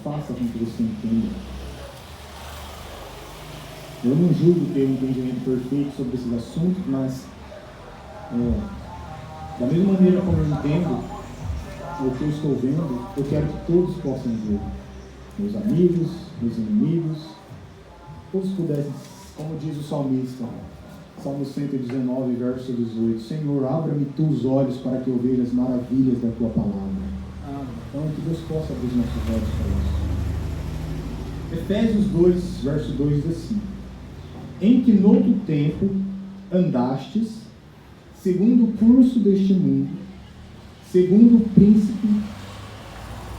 faça com que você entenda. Eu não julgo ter um entendimento perfeito sobre esses assuntos, mas da mesma maneira como eu entendo o que eu estou vendo, eu quero que todos possam ver. Meus amigos, meus inimigos, todos pudessem, como diz o salmista, Salmo 119, verso 18: Senhor, abra-me tu os olhos para que eu veja as maravilhas da tua palavra. Então, que Deus possa abrir os nossos olhos para isso. Efésios 2, verso 2 diz assim: em que noutro tempo andastes, segundo o curso deste mundo, segundo o príncipe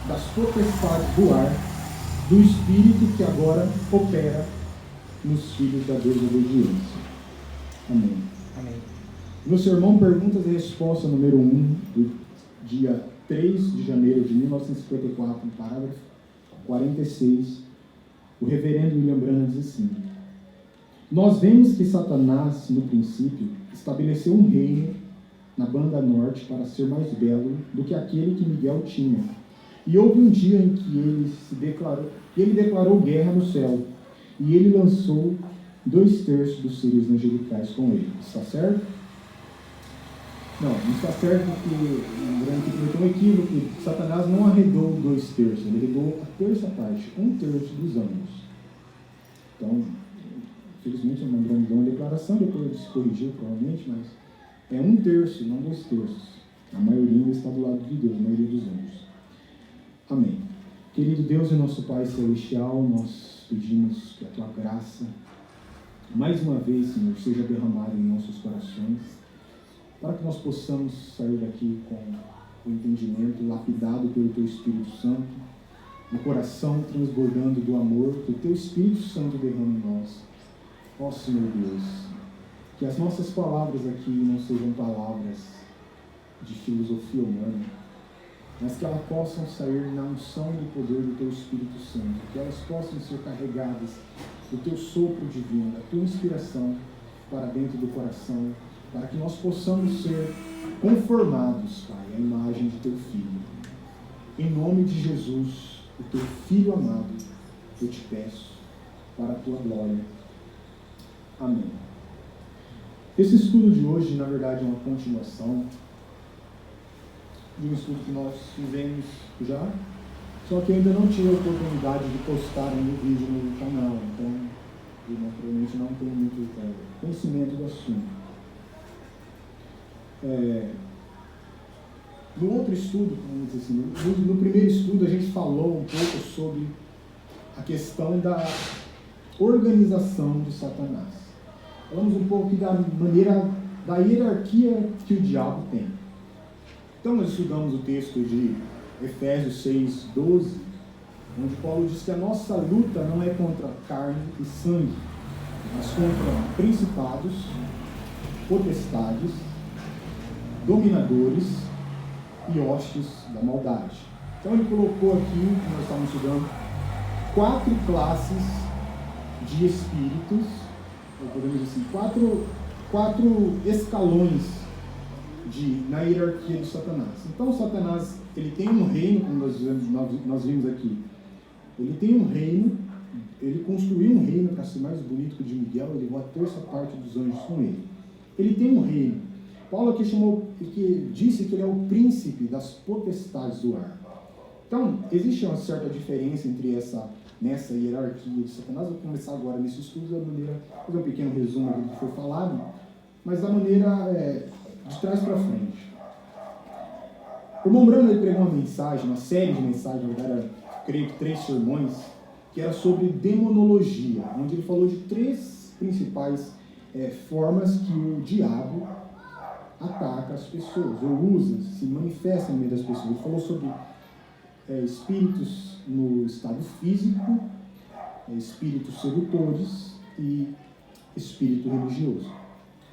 das potestades do ar, do espírito que agora opera nos filhos da desobediência. Amém. Amém. No sermão Perguntas e Respostas número 1, do dia 3 de janeiro de 1954, no parágrafo 46, o reverendo William Branham diz assim: nós vemos que Satanás, no princípio, estabeleceu um reino na banda norte para ser mais belo do que aquele que Miguel tinha. E houve um dia em que ele declarou guerra no céu, e ele lançou 2/3 dos seres angelicais com ele. Está certo? Não está certo, porque tem um equívoco. Satanás não arredou 2/3, ele arredou a terça parte, 1/3 dos anjos. Então, infelizmente, eu mandei uma declaração, depois ele se corrigiu, provavelmente, mas é 1/3, não 2/3. A maioria ainda está do lado de Deus, a maioria dos anjos. Amém. Querido Deus e nosso Pai Celestial, nós pedimos que a Tua graça, mais uma vez, Senhor, seja derramada em nossos corações, para que nós possamos sair daqui com o entendimento lapidado pelo Teu Espírito Santo, o coração transbordando do amor que o Teu Espírito Santo derrama em nós. Ó Senhor Deus, que as nossas palavras aqui não sejam palavras de filosofia humana, mas que elas possam sair na unção do poder do Teu Espírito Santo, que elas possam ser carregadas do Teu sopro divino, da Tua inspiração para dentro do coração, para que nós possamos ser conformados, Pai, à imagem de Teu Filho. Em nome de Jesus, o Teu Filho amado, eu te peço, para a Tua glória. Amém. Esse estudo de hoje, na verdade, é uma continuação de um estudo que nós fizemos já, só que ainda não tive a oportunidade de postar um vídeo no canal, então eu naturalmente não tenho muito conhecimento do assunto. No outro estudo, vamos dizer assim, no primeiro estudo a gente falou um pouco sobre a questão da organização de Satanás. Falamos um pouco da maneira, da hierarquia que o diabo tem. Então nós estudamos o texto de Efésios 6, 12, onde Paulo diz que a nossa luta não é contra carne e sangue, mas contra principados, potestades, dominadores e hostes da maldade. Então ele colocou aqui, nós estamos estudando, 4 classes de espíritos, ou podemos dizer assim, quatro escalões na hierarquia de Satanás. Então Satanás, ele tem um reino, como nós vimos aqui, ele tem um reino, ele construiu um reino para ser mais bonito que o de Miguel, ele levou a terça parte dos anjos com ele. Ele tem um reino. Paulo aqui disse que ele é o príncipe das potestades do ar. Então, existe uma certa diferença entre nessa hierarquia de Satanás. Vou começar agora nesse estudo da maneira, fazer um pequeno resumo do que foi falado, mas da maneira de trás para frente. O irmão Branham, ele pregou uma série de mensagens, creio que 3 sermões, que era sobre demonologia, onde ele falou de 3 principais formas que o diabo ataca as pessoas, ou usa, se manifesta no meio das pessoas. Ele falou sobre espíritos no estado físico, espíritos sedutores e espírito religioso.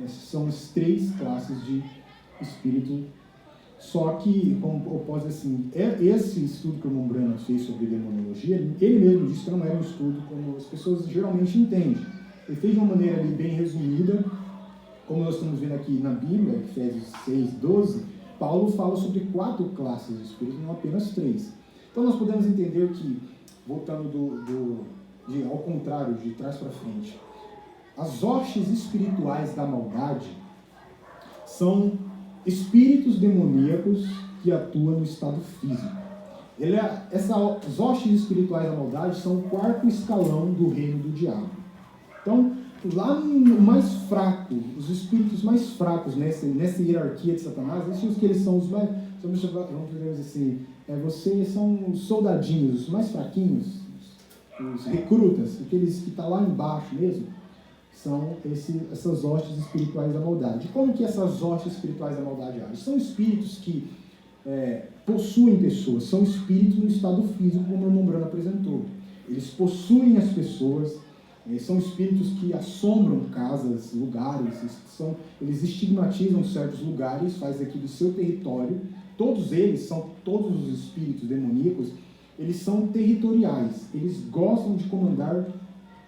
Essas são as 3 classes de espírito. Só que, como eu posso dizer assim, esse estudo que o irmão Branham fez sobre demonologia, ele mesmo disse que não era um estudo como as pessoas geralmente entendem. Ele fez de uma maneira ali bem resumida, como nós estamos vendo aqui na Bíblia, Efésios 6, 12, Paulo fala sobre 4 classes de espíritos, não apenas 3. Então nós podemos entender que voltando ao contrário, de trás para frente. As hostes espirituais da maldade são espíritos demoníacos que atuam no estado físico. Essas hostes espirituais da maldade são o quarto escalão do reino do diabo. Então, lá no mais fraco, os espíritos mais fracos nessa hierarquia de Satanás, esses que eles são os mais, vamos dizer assim, vocês são os soldadinhos, os mais fraquinhos, os recrutas, aqueles que estão lá embaixo mesmo, são essas hostes espirituais da maldade. Como que essas hostes espirituais da maldade agem? São espíritos que possuem pessoas, são espíritos no estado físico, como o irmão Brano apresentou. Eles possuem as pessoas, são espíritos que assombram casas, lugares, eles estigmatizam certos lugares, faz aqui do seu território. Todos os espíritos demoníacos, eles são territoriais, eles gostam de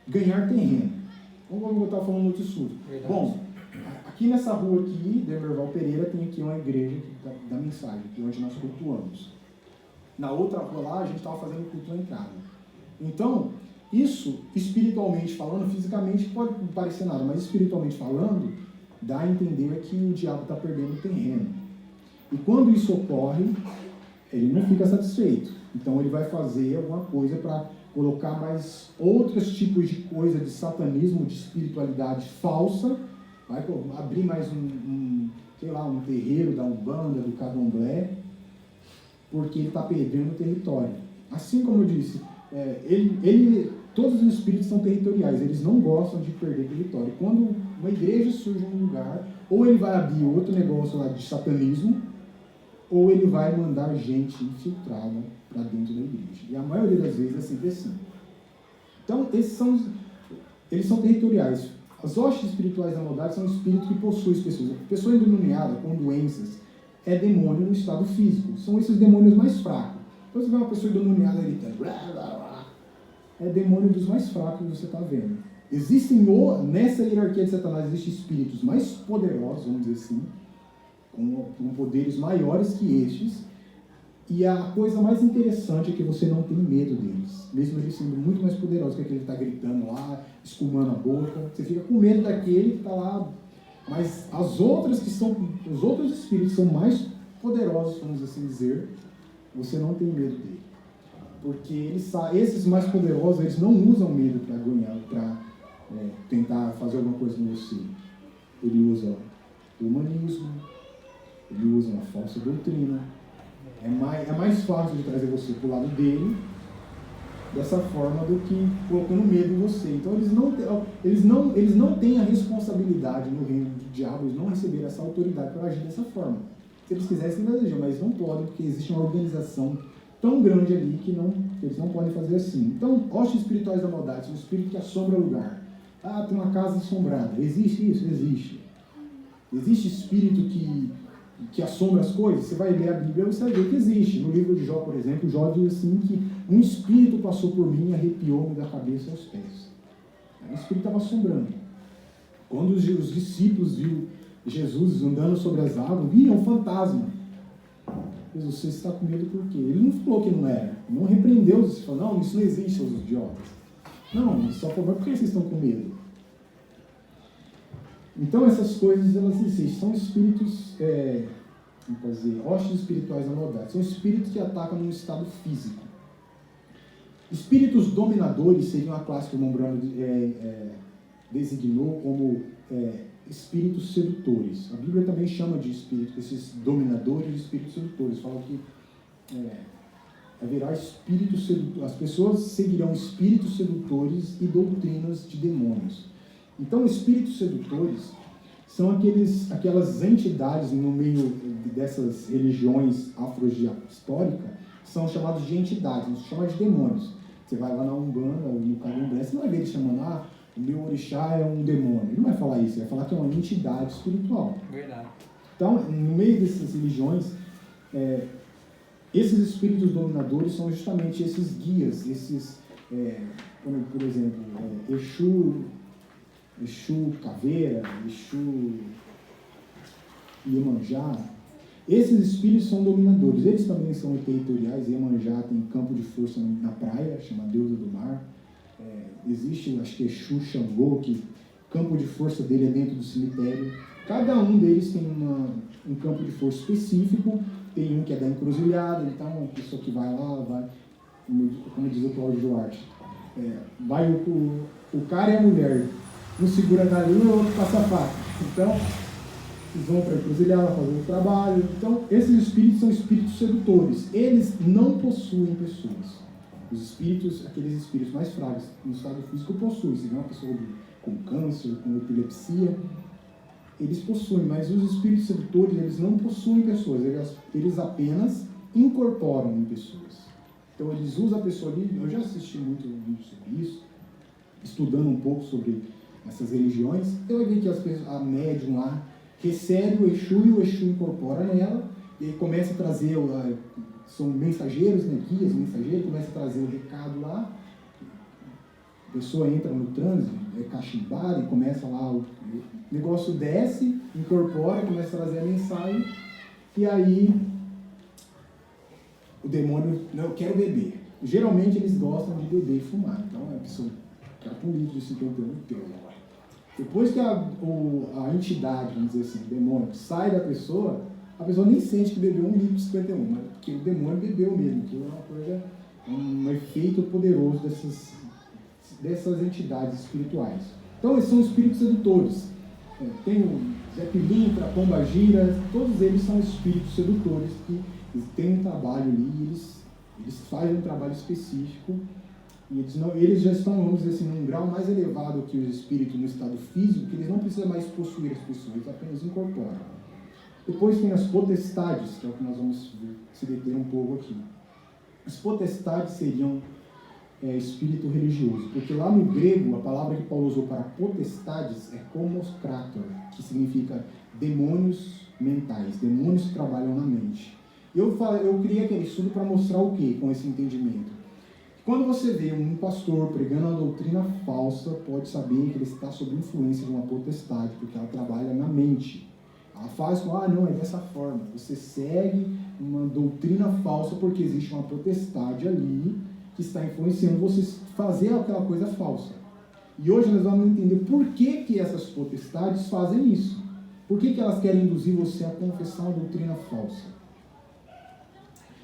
ganhar terreno. Vamos voltar falando no outro estudo. Bom, aqui nessa rua aqui, Demerval Pereira, tem aqui uma igreja da mensagem, que é onde nós cultuamos. Na outra rua lá, a gente estava fazendo culto lá em casa. Então, isso, espiritualmente falando, fisicamente pode não parecer nada, mas espiritualmente falando, dá a entender que o diabo está perdendo terreno. E quando isso ocorre, ele não fica satisfeito. Então ele vai fazer alguma coisa para colocar mais outros tipos de coisa de satanismo, de espiritualidade falsa, vai abrir mais um terreiro da Umbanda, do Candomblé, porque ele está perdendo território. Assim como eu disse, todos os espíritos são territoriais, eles não gostam de perder território. Quando uma igreja surge em um lugar, ou ele vai abrir outro negócio lá de satanismo, ou ele vai mandar gente infiltrada para dentro da igreja. E a maioria das vezes é sempre assim. Então, eles são territoriais. As hostes espirituais da maldade são espíritos que possuem pessoas. Pessoa endemoniada com doenças é demônio no estado físico. São esses demônios mais fracos. Então, você vê uma pessoa endemoniada gritando, é demônio dos mais fracos que você está vendo. Nessa hierarquia de Satanás, existem espíritos mais poderosos, vamos dizer assim, com poderes maiores que estes, e a coisa mais interessante é que você não tem medo deles, mesmo eles sendo muito mais poderosos que aquele que está gritando lá, escumando a boca, você fica com medo daquele que está lá, mas os outros espíritos são mais poderosos, vamos assim dizer, você não tem medo dele, porque esses mais poderosos, eles não usam medo para ganhar, para tentar fazer alguma coisa com você. Ele usa o humanismo, ele usa uma falsa doutrina. É mais fácil de trazer você para o lado dele dessa forma do que colocando medo em você. Então eles não têm a responsabilidade no reino do diabo, eles não receberam essa autoridade para agir dessa forma. Se eles quisessem, desejam, mas não podem, porque existe uma organização tão grande ali que eles não podem fazer assim. Então, hostes espirituais da maldade, são espíritos que assombram o lugar. Tem uma casa assombrada. Existe isso? Existe. Existe espírito que assombra as coisas? Você vai ler a Bíblia e você vai ver que existe. No livro de Jó, por exemplo, Jó diz assim que um espírito passou por mim e arrepiou-me da cabeça aos pés. O espírito estava assombrando. Quando os discípulos viram Jesus andando sobre as águas, viram um fantasma. Jesus, você está com medo por quê? Ele não falou que não era. Não repreendeu os discípulos. Não, isso não existe, seus idiotas. Não, só falou, por que vocês estão com medo? Então essas coisas, elas existem. São espíritos, hostes espirituais da maldade. São espíritos que atacam no estado físico. Espíritos dominadores seriam a classe que o Mombrano designou como espíritos sedutores. A Bíblia também chama de espíritos, esses dominadores de espíritos sedutores. Fala que haverá espíritos sedutores. As pessoas seguirão espíritos sedutores e doutrinas de demônios. Então, espíritos sedutores são aquelas entidades no meio dessas religiões afro-históricas, são chamados de entidades, não se chama de demônios. Você vai lá na Umbanda ou no Candomblé, você não vai ver ele chamando, o meu orixá é um demônio. Ele não vai falar isso, ele vai falar que é uma entidade espiritual. Verdade. Então, no meio dessas religiões, esses espíritos dominadores são justamente esses guias, como, por exemplo, Exu Caveira, Exu Iemanjá. Esses espíritos são dominadores, eles também são territoriais. Iemanjá tem campo de força na praia, chama Deusa do Mar. Existe, acho que é Exu, Xangô, que o campo de força dele é dentro do cemitério. Cada um deles tem um campo de força específico. Tem um que é da encruzilhada, então uma pessoa que vai lá, vai, como diz o Cláudio Duarte, vai o cara e a mulher, um segura na linha e o outro passa a faca. Então, eles vão para a encruzilhada fazer o trabalho. Então, esses espíritos são espíritos sedutores. Eles não possuem pessoas. Os espíritos, aqueles espíritos mais fracos no estado físico possuem. Se vê uma pessoa com câncer, com epilepsia, eles possuem, mas os espíritos sedutores, eles não possuem pessoas, eles apenas incorporam em pessoas. Então eles usam a pessoa ali. Eu já assisti muito vídeo sobre isso, estudando um pouco sobre essas religiões. Então eu vi que a médium lá recebe o Exu e o Exu incorpora nela, e aí começa a trazer, são mensageiros, né, guias, mensageiros, começa a trazer o recado lá. A pessoa entra no transe, é cachimbada e começa lá, o negócio desce, incorpora, começa a trazer a mensagem, e aí o demônio, não, eu quero beber. Geralmente eles gostam de beber e fumar, então a pessoa quer um litro de 51 pelo. Depois que a entidade, vamos dizer assim, o demônio, sai da pessoa, a pessoa nem sente que bebeu 1 litro de 51, mas porque o demônio bebeu mesmo, que é uma coisa, um efeito poderoso dessas entidades espirituais. Então, eles são espíritos sedutores. Tem o Zé Pilintra, a Pomba Gira, todos eles são espíritos sedutores que têm um trabalho ali, eles fazem um trabalho específico, e eles já estão, vamos dizer assim, num grau mais elevado que os espíritos no estado físico, que eles não precisam mais possuir as pessoas, eles apenas incorporam. Depois tem as potestades, que é o que nós vamos se deter um pouco aqui. As potestades seriam espírito religioso, porque lá no grego a palavra que Paulo usou para potestades é komoskrator, que significa demônios mentais, demônios que trabalham na mente. Eu criei aquele estudo para mostrar o que com esse entendimento? Quando você vê um pastor pregando uma doutrina falsa, pode saber que ele está sob influência de uma potestade, porque ela trabalha na mente. Ela faz não, é dessa forma. Você segue uma doutrina falsa porque existe uma potestade ali que está influenciando você fazer aquela coisa falsa. E hoje nós vamos entender por que essas potestades fazem isso. Por que elas querem induzir você a confessar uma doutrina falsa.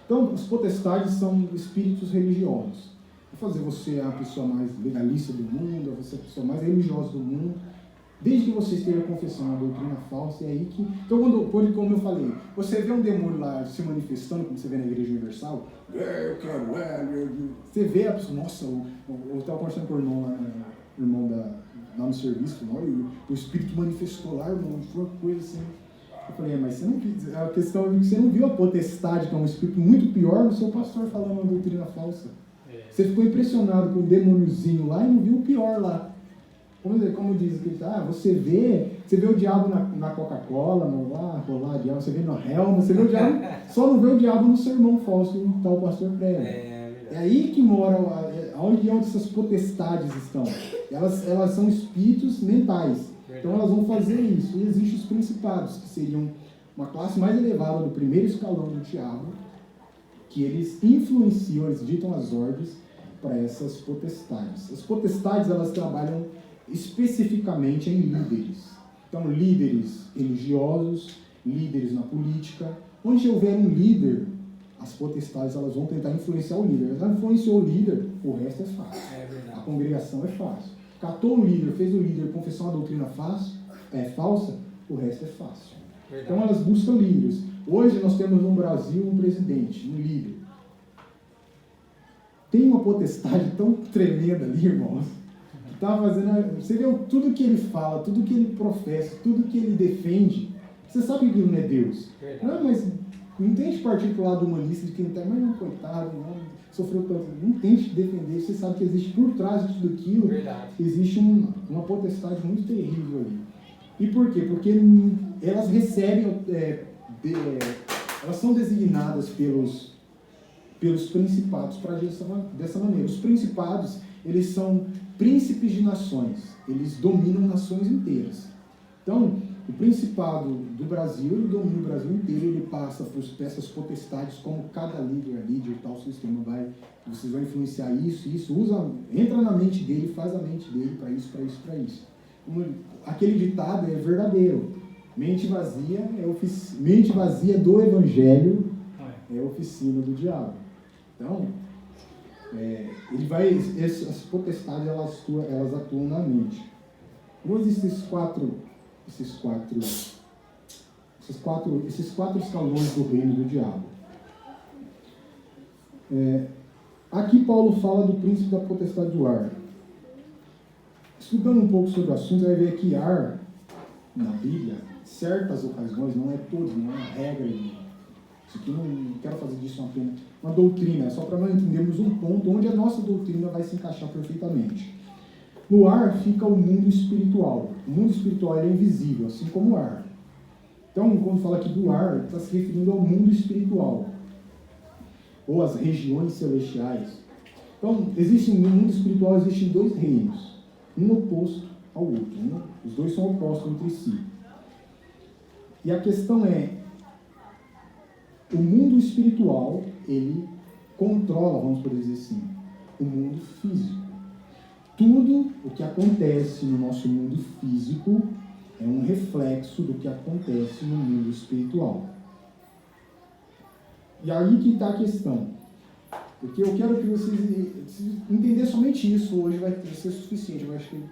Então, as potestades são espíritos religiosos. Vou fazer você a pessoa mais legalista do mundo, você a pessoa mais religiosa do mundo, desde que você esteja confessando uma doutrina falsa, é aí que... Então, como eu falei, você vê um demônio lá se manifestando, como você vê na Igreja Universal, eu quero, você vê a pessoa, nossa, eu estava conversando com o irmão lá no serviço, o espírito manifestou lá, irmão, foi uma coisa assim. Eu falei, mas você não, a questão é que você não viu a potestade, que é um espírito muito pior, no seu pastor falando uma doutrina falsa. Você ficou impressionado com o demôniozinho lá e não viu o pior lá. Como diz aqui, você vê o diabo na Coca-Cola, rolar diabo, você vê no Helma, você vê o diabo, só não vê o diabo no sermão falso que o tal pastor prega. É aí que mora, onde essas potestades estão. Elas são espíritos mentais. Então elas vão fazer isso. E existem os principados, que seriam uma classe mais elevada do primeiro escalão do diabo, que eles influenciam, eles ditam as ordens para essas potestades. As potestades, elas trabalham especificamente em líderes. Então, líderes religiosos, líderes na política. Onde houver um líder, as potestades elas vão tentar influenciar o líder. Ela influenciou o líder, o resto é fácil. A congregação é fácil. Catou o líder, fez o líder confessar uma doutrina falsa, o resto é fácil. Verdade. Então, elas buscam líderes. Hoje, nós temos no Brasil um presidente, um líder. Tem uma potestade tão tremenda ali, irmãos. Tá fazendo, você vê tudo que ele fala, tudo que ele professa, tudo que ele defende, você sabe que não é Deus. Não, mas não tente partir para o lado humanista de quem está, mas não, coitado, não, sofreu tanto. Não tente defender, você sabe que existe por trás de tudo aquilo, existe uma potestade muito terrível ali. E por quê? Porque elas recebem, elas são designadas pelos principados para agir dessa maneira. Os principados, eles são príncipes de nações, eles dominam nações inteiras. Então, o Principado do Brasil, ele domina o Brasil inteiro, ele passa por essas potestades, como cada líder tal sistema vai, vocês vão influenciar isso, entra na mente dele, faz a mente dele para isso. Aquele ditado é verdadeiro. Mente vazia do Evangelho é oficina do diabo. Então, essas potestades elas atuam na mente. Vamos esses quatro escalões do reino do diabo. Aqui Paulo fala do príncipe da potestade do ar. Estudando um pouco sobre o assunto, vai ver que ar, na Bíblia, certas ocasiões, não é todas, não é uma regra. Isso aqui não quero fazer disso uma doutrina, é só para nós entendermos um ponto onde a nossa doutrina vai se encaixar perfeitamente. No ar fica o mundo espiritual. O mundo espiritual é invisível, assim como o ar. Então, quando fala aqui do ar, está se referindo ao mundo espiritual, ou às regiões celestiais. Então, no mundo espiritual existem dois reinos, um oposto ao outro. Os dois são opostos entre si. E a questão é, o mundo espiritual, ele controla, vamos poder dizer assim, o mundo físico. Tudo o que acontece no nosso mundo físico é um reflexo do que acontece no mundo espiritual. E aí que está a questão. Porque eu quero que vocês entenderem somente isso hoje vai ser suficiente. Eu acho que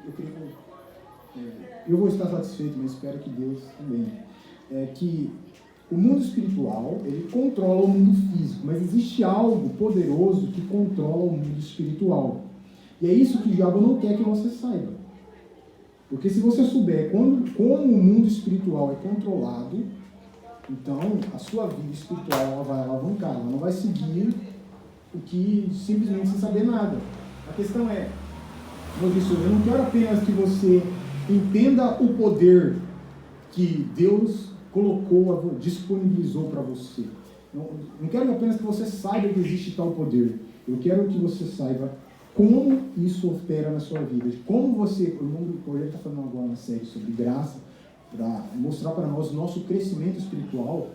eu vou estar satisfeito, mas espero que Deus também. Que o mundo espiritual, ele controla o mundo físico, mas existe algo poderoso que controla o mundo espiritual. E é isso que o diabo não quer que você saiba. Porque se você souber como o mundo espiritual é controlado, então a sua vida espiritual ela vai alavancar, ela não vai seguir o que simplesmente sem saber nada. A questão é, como eu disse, eu não quero apenas que você entenda o poder que Deus colocou, disponibilizou para você. Não quero apenas que você saiba que existe tal poder. Eu quero que você saiba como isso opera na sua vida. Como você, o projeto está falando agora uma série sobre graça, para mostrar para nós o nosso crescimento espiritual.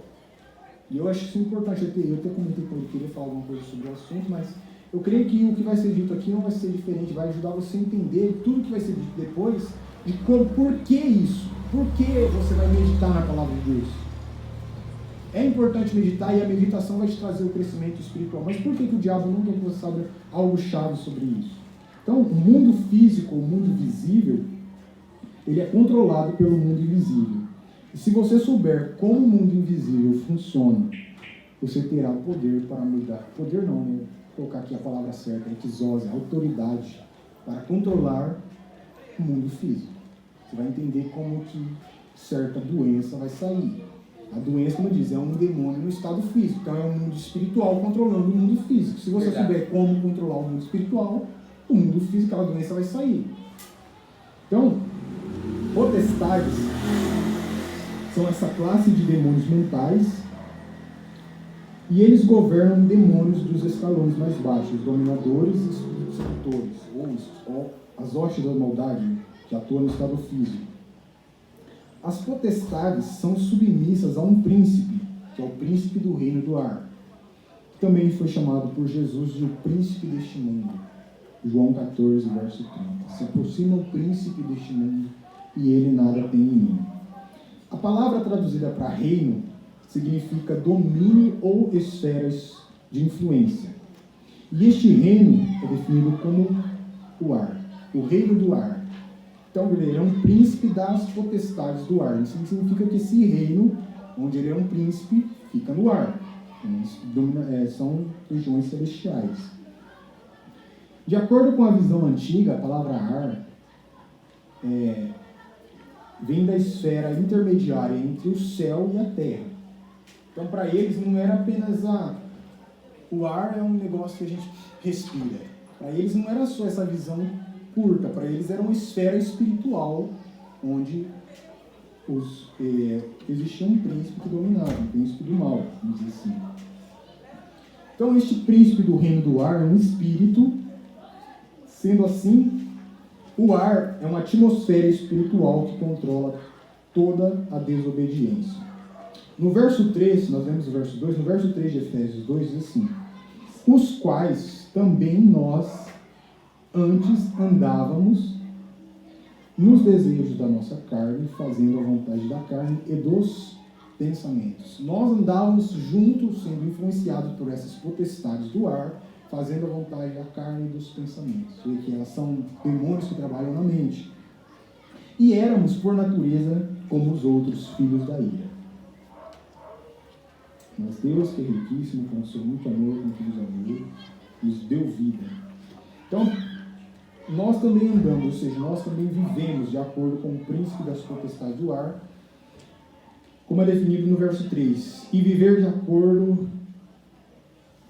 E eu acho isso importante. Eu até comentei com ele, queria falar alguma coisa sobre o assunto, mas eu creio que o que vai ser dito aqui não vai ser diferente, vai ajudar você a entender tudo que vai ser dito depois, de por que isso, por que você vai meditar na palavra de Deus. É importante meditar e a meditação vai te trazer o crescimento espiritual. Mas por que o diabo não quer que você saiba algo chave sobre isso? Então, o mundo físico, o mundo visível, ele é controlado pelo mundo invisível. E se você souber como o mundo invisível funciona, você terá poder para mudar. Poder não, né? Vou colocar aqui a palavra certa, exose, autoridade, para controlar o mundo físico. Você vai entender como que certa doença vai sair. A doença, como diz, é um demônio no estado físico. Então é um mundo espiritual controlando o mundo físico. Se você souber como controlar o mundo espiritual, o mundo físico, aquela doença vai sair. Então, potestades são essa classe de demônios mentais e eles governam demônios dos escalões mais baixos, dominadores e espíritos sedutores, ou as hostes da maldade que atuam no estado físico. As potestades são submissas a um príncipe, que é o príncipe do reino do ar, que também foi chamado por Jesus de o príncipe deste mundo. João 14, verso 30. Se aproxima o príncipe deste mundo e ele nada tem em mim. A palavra traduzida para reino significa domínio ou esferas de influência. E este reino é definido como o ar, o reino do ar. Então, ele é um príncipe das potestades do ar. Isso significa que esse reino, onde ele é um príncipe, fica no ar. São regiões celestiais. De acordo com a visão antiga, a palavra ar vem da esfera intermediária entre o céu e a terra. Então, para eles, não era apenas o ar é um negócio que a gente respira. Para eles, não era só essa visão curta. Para eles, era uma esfera espiritual, onde existia um príncipe que dominava, um príncipe do mal, vamos dizer assim. Então, este príncipe do reino do ar é um espírito. Sendo assim, o ar é uma atmosfera espiritual que controla toda a desobediência. No verso 3, nós vemos o verso 2, no verso 3 de Efésios 2 diz assim: os quais também nós antes andávamos nos desejos da nossa carne, fazendo a vontade da carne e dos pensamentos. Nós andávamos juntos, sendo influenciados por essas potestades do ar, fazendo a vontade da carne e dos pensamentos. E que elas são demônios que trabalham na mente. E éramos, por natureza, como os outros filhos da ira. Mas Deus, que é riquíssimo, com seu muito amor, com que nos amou, nos deu vida. Então, nós também andamos, ou seja, nós também vivemos de acordo com o príncipe das potestades do ar, como é definido no verso 3. E viver de acordo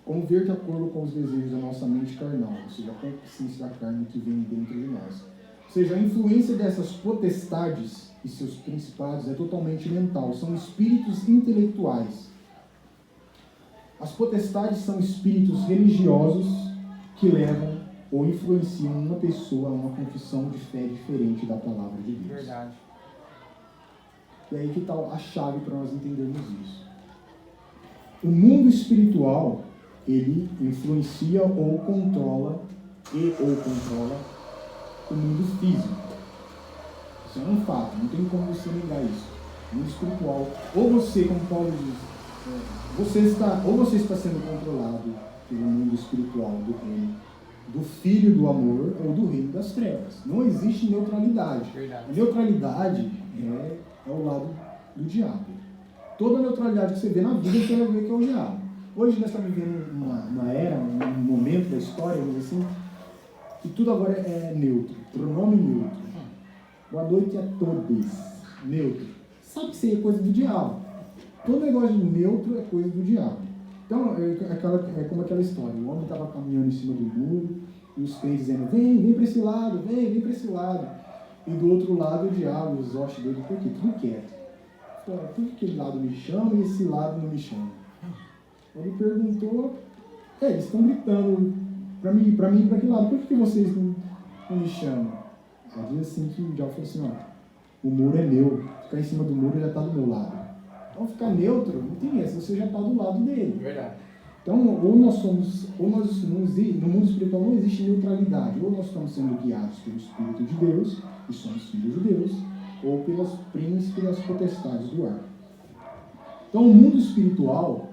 com os desejos da nossa mente carnal, ou seja, a concupiscência da carne que vem dentro de nós. Ou seja, a influência dessas potestades e seus principados é totalmente mental, são espíritos intelectuais. As potestades são espíritos religiosos que levam ou influenciam uma pessoa a uma confissão de fé diferente da palavra de Deus. Verdade. E aí que está a chave para nós entendermos isso. O mundo espiritual, ele influencia ou controla o mundo físico. Isso é um fato, não tem como você negar isso. O mundo espiritual, ou você, como Paulo diz, você está sendo controlado pelo mundo espiritual do reino do Filho do amor ou do reino das trevas. Não existe neutralidade. Verdade. A neutralidade é o lado do diabo. Toda neutralidade que você vê na vida, você vai ver que é o diabo. Hoje nós estamos vivendo uma era, um momento da história, assim, que tudo agora é neutro, pronome neutro. Boa noite a todos. Neutro. Sabe que isso aí é coisa do diabo. Todo negócio de neutro é coisa do diabo. Então, é como aquela história. O homem estava caminhando em cima do muro, e os crentes dizendo, vem para esse lado, vem para esse lado. E do outro lado o diabo, os hostes dele, por quê? Tudo quieto. Por que aquele lado me chama e esse lado não me chama? Ele perguntou, eles estão gritando para mim e para aquele lado, por que vocês não me chamam? Aí diz assim que o diabo falou assim, ó, o muro é meu, ficar em cima do muro já está do meu lado. Então ficar neutro, não tem essa, você já está do lado dele. Verdade. Então, no mundo espiritual não existe neutralidade. Ou nós estamos sendo guiados pelo Espírito de Deus, e somos filhos de Deus, ou pelos príncipes das potestades do ar. Então, o mundo espiritual,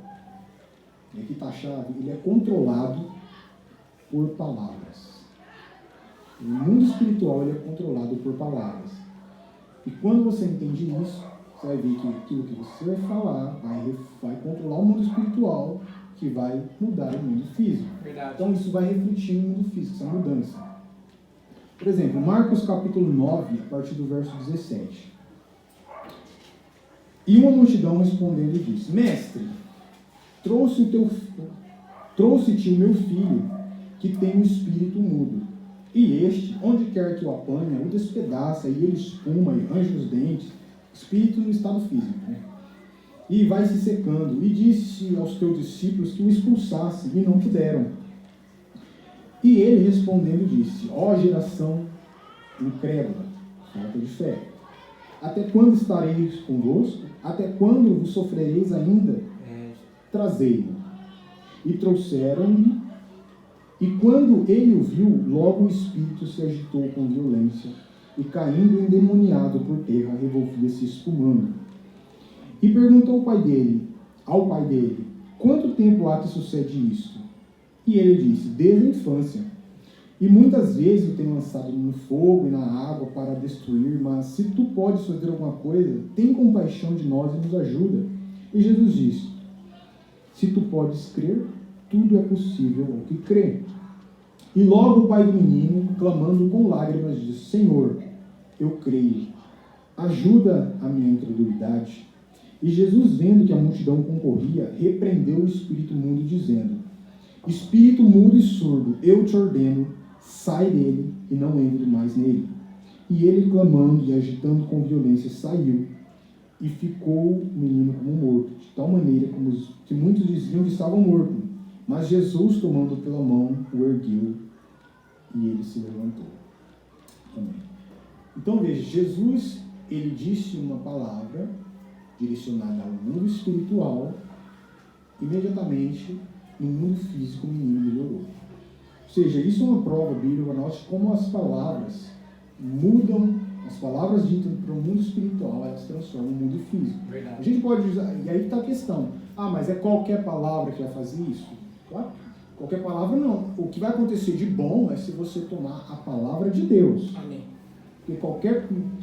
e aqui está a chave, ele é controlado por palavras. O mundo espiritual ele é controlado por palavras. E quando você entende isso, você vai ver que aquilo que você vai falar vai controlar o mundo espiritual, que vai mudar o mundo físico. Verdade. Então isso vai refletir no mundo físico, essa mudança. Por exemplo, Marcos capítulo 9, a partir do verso 17. E uma multidão respondendo disse, Mestre, trouxe-te o meu filho, que tem um espírito mudo. E este, onde quer que o apanha, o despedaça, e ele espuma e range os dentes, espírito no estado físico, né? E vai se secando. E disse aos teus discípulos que o expulsassem, e não puderam. E ele respondendo disse, ó geração incrédula, falta de fé, até quando estareis convosco? Até quando vos sofrereis ainda? Trazei-o. E trouxeram-lhe, e quando ele o viu, logo o espírito se agitou com violência, e caindo endemoniado por terra, revolvia-se espumando. E perguntou ao pai dele, quanto tempo há que sucede isto? E ele disse, desde a infância. E muitas vezes o tenho lançado no fogo e na água para destruir, mas se tu podes fazer alguma coisa, tem compaixão de nós e nos ajuda. E Jesus disse, se tu podes crer, tudo é possível ao que crê. E logo o pai do menino, clamando com lágrimas, disse, Senhor, eu creio, ajuda a minha incredulidade. E Jesus, vendo que a multidão concorria, repreendeu o espírito mudo, dizendo, espírito mudo e surdo, eu te ordeno, sai dele e não entre mais nele. E ele, clamando e agitando com violência, saiu, e ficou o menino como morto, de tal maneira que muitos diziam que estava morto. Mas Jesus, tomando pela mão, o ergueu, e ele se levantou. Amém. Então veja, Jesus, ele disse uma palavra direcionada ao mundo espiritual, imediatamente, no mundo físico, o menino melhorou. Ou seja, isso é uma prova bíblica para nós de como as palavras mudam, as palavras ditas para o mundo espiritual, elas transformam o mundo físico. Verdade. A gente pode usar, e aí está a questão, mas é qualquer palavra que vai fazer isso? Claro, qualquer palavra não. O que vai acontecer de bom é se você tomar a palavra de Deus. Amém. Porque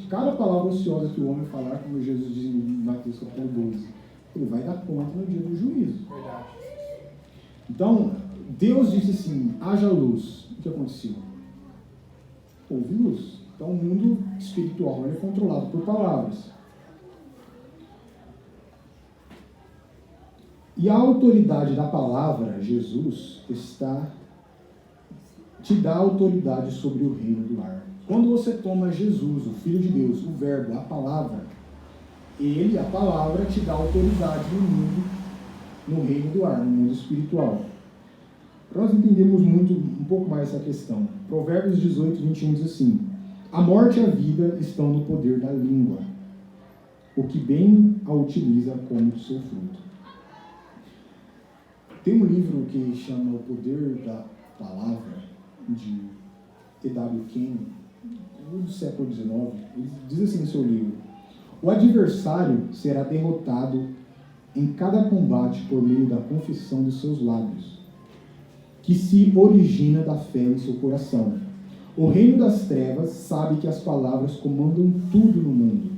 cada palavra ociosa que o homem falar, como Jesus diz em Mateus capítulo 12, ele vai dar conta no dia do juízo. Verdade. Então, Deus disse assim, haja luz. O que aconteceu? Houve luz. Então, o mundo espiritual ele é controlado por palavras. E a autoridade da palavra, Jesus, te dá autoridade sobre o reino do ar. Quando você toma Jesus, o Filho de Deus, o Verbo, a palavra, a palavra, te dá autoridade no mundo, no reino do ar, no mundo espiritual. Para nós entendermos um pouco mais essa questão, Provérbios 18, 21 diz assim, a morte e a vida estão no poder da língua. O que bem a utiliza come do seu fruto. Tem um livro que chama O Poder da Palavra, de T.W. Kenyon, do século XIX. Ele diz assim no seu livro, o adversário será derrotado em cada combate por meio da confissão dos seus lábios, que se origina da fé em seu coração. O reino das trevas sabe que as palavras comandam tudo no mundo.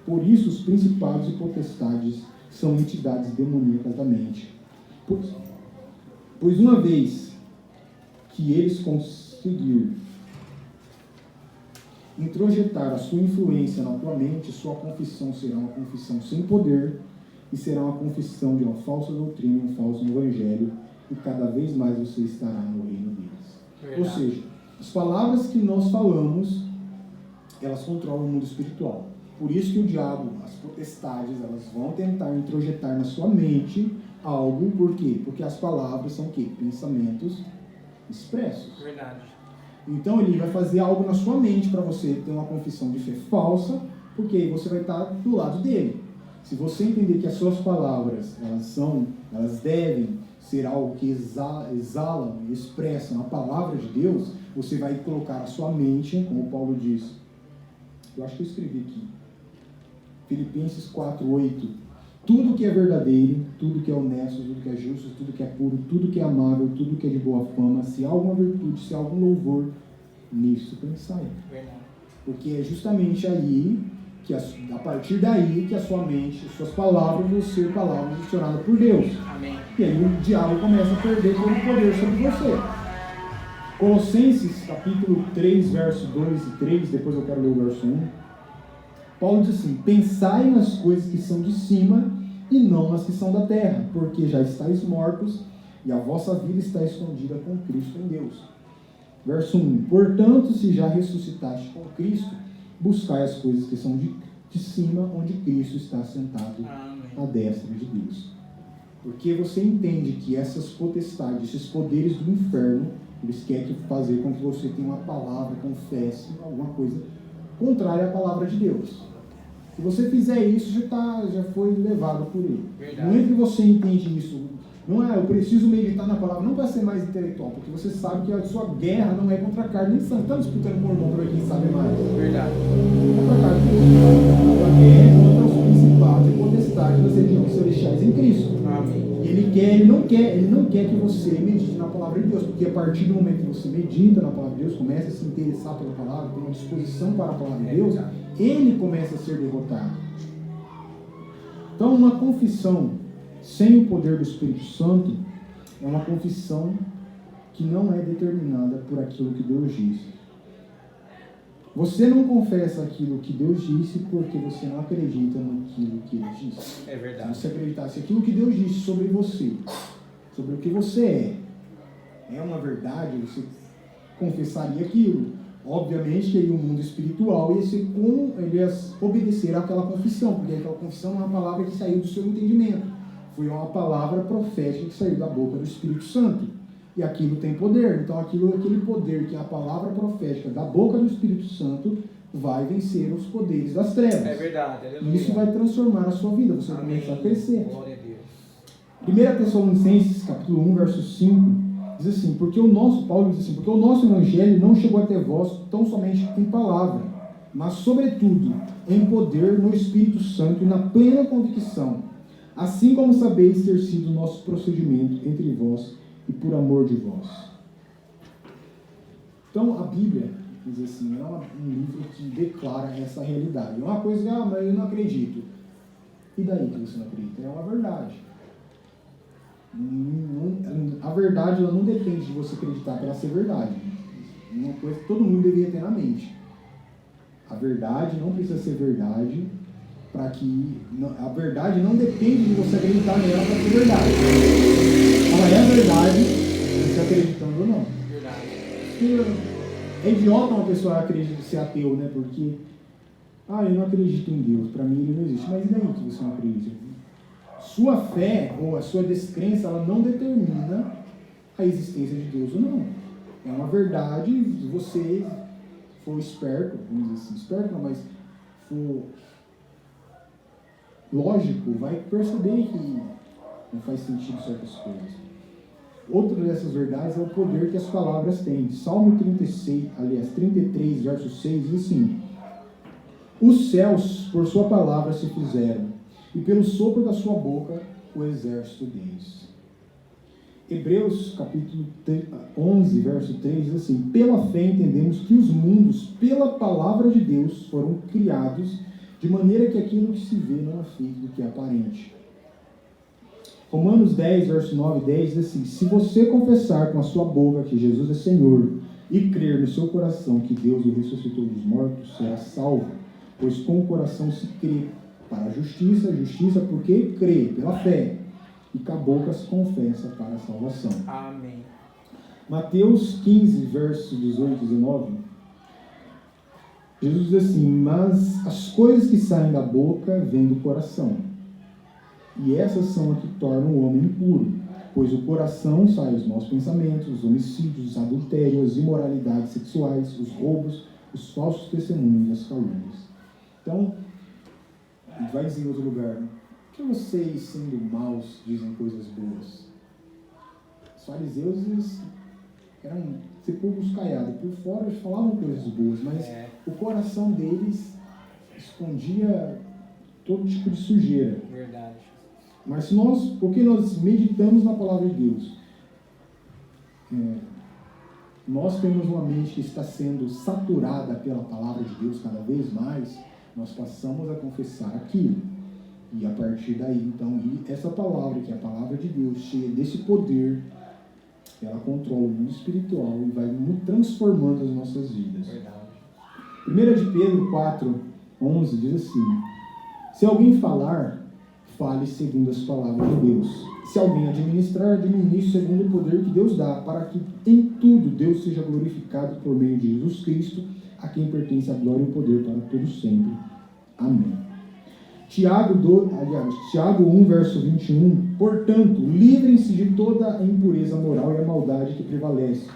Por isso, os principados e potestades são entidades demoníacas da mente. Pois uma vez que eles conseguirem introjetar a sua influência na tua mente, sua confissão será uma confissão sem poder e será uma confissão de uma falsa doutrina, um falso evangelho, e cada vez mais você estará no reino deles. Verdade. Ou seja, as palavras que nós falamos, elas controlam o mundo espiritual. Por isso que o diabo, as potestades, elas vão tentar introjetar na sua mente algo, por quê? Porque as palavras são o quê? Pensamentos expressos. Verdade. Então ele vai fazer algo na sua mente para você ter uma confissão de fé falsa, porque aí você vai estar do lado dele. Se você entender que as suas palavras, elas devem ser algo que exalam e expressam a palavra de Deus, você vai colocar a sua mente, como Paulo diz, eu acho que eu escrevi aqui, Filipenses 4:8, tudo que é verdadeiro, tudo que é honesto, tudo que é justo, tudo que é puro, tudo que é amável, tudo que é de boa fama, se há alguma virtude, se há algum louvor, nisso pensai. Verdade. Porque é justamente aí, a partir daí, que a sua mente, as suas palavras vão ser palavras direcionadas por Deus. Amém. E aí o diabo começa a perder todo o poder sobre você. Colossenses, capítulo 3, verso 2 e 3, depois eu quero ler o verso 1. Paulo diz assim, pensai nas coisas que são de cima e não nas que são da terra, porque já estáis mortos e a vossa vida está escondida com Cristo em Deus. Verso 1, portanto, se já ressuscitaste com Cristo, buscai as coisas que são de cima, onde Cristo está sentado à destra de Deus. Porque você entende que essas potestades, esses poderes do inferno, eles querem fazer com que você tenha uma palavra, confesse alguma coisa contrária à palavra de Deus. Se você fizer isso, já foi levado por ele. Verdade. Não é que você entende isso, não é, eu preciso meditar na palavra, não para ser mais intelectual, porque você sabe que a sua guerra não é contra a carne nem sangue. Está disputando com o irmão para ver quem sabe mais. Verdade. Não é contra a carne nem sangue. A guerra é contra os principados e potestades das regiões celestiais em Cristo. Amém. E ele não quer que você medite na palavra de Deus, porque a partir do momento que você medita na palavra de Deus, começa a se interessar pela palavra, tem uma disposição para a palavra de Deus, ele começa a ser derrotado. Então, uma confissão sem o poder do Espírito Santo é uma confissão que não é determinada por aquilo que Deus disse. Você não confessa aquilo que Deus disse porque você não acredita naquilo que Ele disse. É verdade. Se você acreditasse aquilo que Deus disse sobre você, sobre o que você é uma verdade, você confessaria aquilo. Obviamente que aí o mundo espiritual ia obedecer àquela confissão, porque aquela confissão é uma palavra que saiu do seu entendimento. Foi uma palavra profética que saiu da boca do Espírito Santo. e aquilo tem poder. Então aquele poder que é a palavra profética da boca do Espírito Santo vai vencer os poderes das trevas. É verdade. E isso vai transformar a sua vida, você vai Amém. começar a crescer. Glória a Deus. 1 Tessalonicenses, capítulo 1, verso 5, diz assim, Paulo diz assim, porque o nosso evangelho não chegou até vós tão somente em palavra, mas sobretudo em poder no Espírito Santo e na plena convicção, assim como sabeis ter sido o nosso procedimento entre vós e por amor de vós. Então a Bíblia, diz assim, é um livro que declara essa realidade. É uma coisa que, mas eu não acredito. E daí que você não acredita? É uma verdade. A verdade ela não depende de você acreditar para ela ser verdade. Uma coisa que todo mundo deveria ter na mente. A verdade não precisa ser verdade para que... A verdade não depende de você acreditar nela para ser verdade. Ela é verdade, você acreditando ou não. Verdade. É idiota uma pessoa acreditar ser ateu, né? Porque, eu não acredito em Deus, para mim ele não existe. Mas e daí que você não acredita? Sua fé ou a sua descrença, ela não determina a existência de Deus ou não. É uma verdade, se você for esperto, vamos dizer assim, esperto não, mas for lógico, vai perceber que não faz sentido certas coisas. Outra dessas verdades é o poder que as palavras têm. Salmo 33, verso 6, diz assim: os céus, por sua palavra, se fizeram, e pelo sopro da sua boca, o exército deles. Hebreus, capítulo 11, verso 3, diz assim: pela fé entendemos que os mundos, pela palavra de Deus, foram criados, de maneira que aquilo que se vê não é feito do que é aparente. Romanos 10, verso 9 e 10 diz assim: se você confessar com a sua boca que Jesus é Senhor, e crer no seu coração que Deus o ressuscitou dos mortos, será salvo, pois com o coração se crê para a justiça porque crê pela fé, e com a boca se confessa para a salvação. Amém. Mateus 15, verso 18 e 19, Jesus diz assim: mas as coisas que saem da boca vêm do coração, e essas são as que tornam o homem impuro, pois do coração saem os maus pensamentos, os homicídios, os adultérios, as imoralidades sexuais, os roubos, os falsos testemunhos e as calúnias. Então, vai dizer em outro lugar: por que vocês, sendo maus, dizem coisas boas? Os fariseus, eles eram sepulcros caiados. Por fora eles falavam coisas boas, mas o coração deles escondia todo tipo de sujeira. Verdade. Mas porque nós meditamos na palavra de Deus, nós temos uma mente que está sendo saturada pela palavra de Deus cada vez mais, nós passamos a confessar aquilo. E a partir daí, então, essa palavra, que é a palavra de Deus, cheia desse poder, ela controla o mundo espiritual e vai transformando as nossas vidas. Verdade. 1 de Pedro 4, 11 diz assim: se alguém falar, fale segundo as palavras de Deus. Se alguém administrar, administre segundo o poder que Deus dá, para que em tudo Deus seja glorificado por meio de Jesus Cristo, a quem pertence a glória e o poder para todos sempre. Amém. Tiago 1, verso 21, portanto, livrem-se de toda a impureza moral e a maldade que prevalece,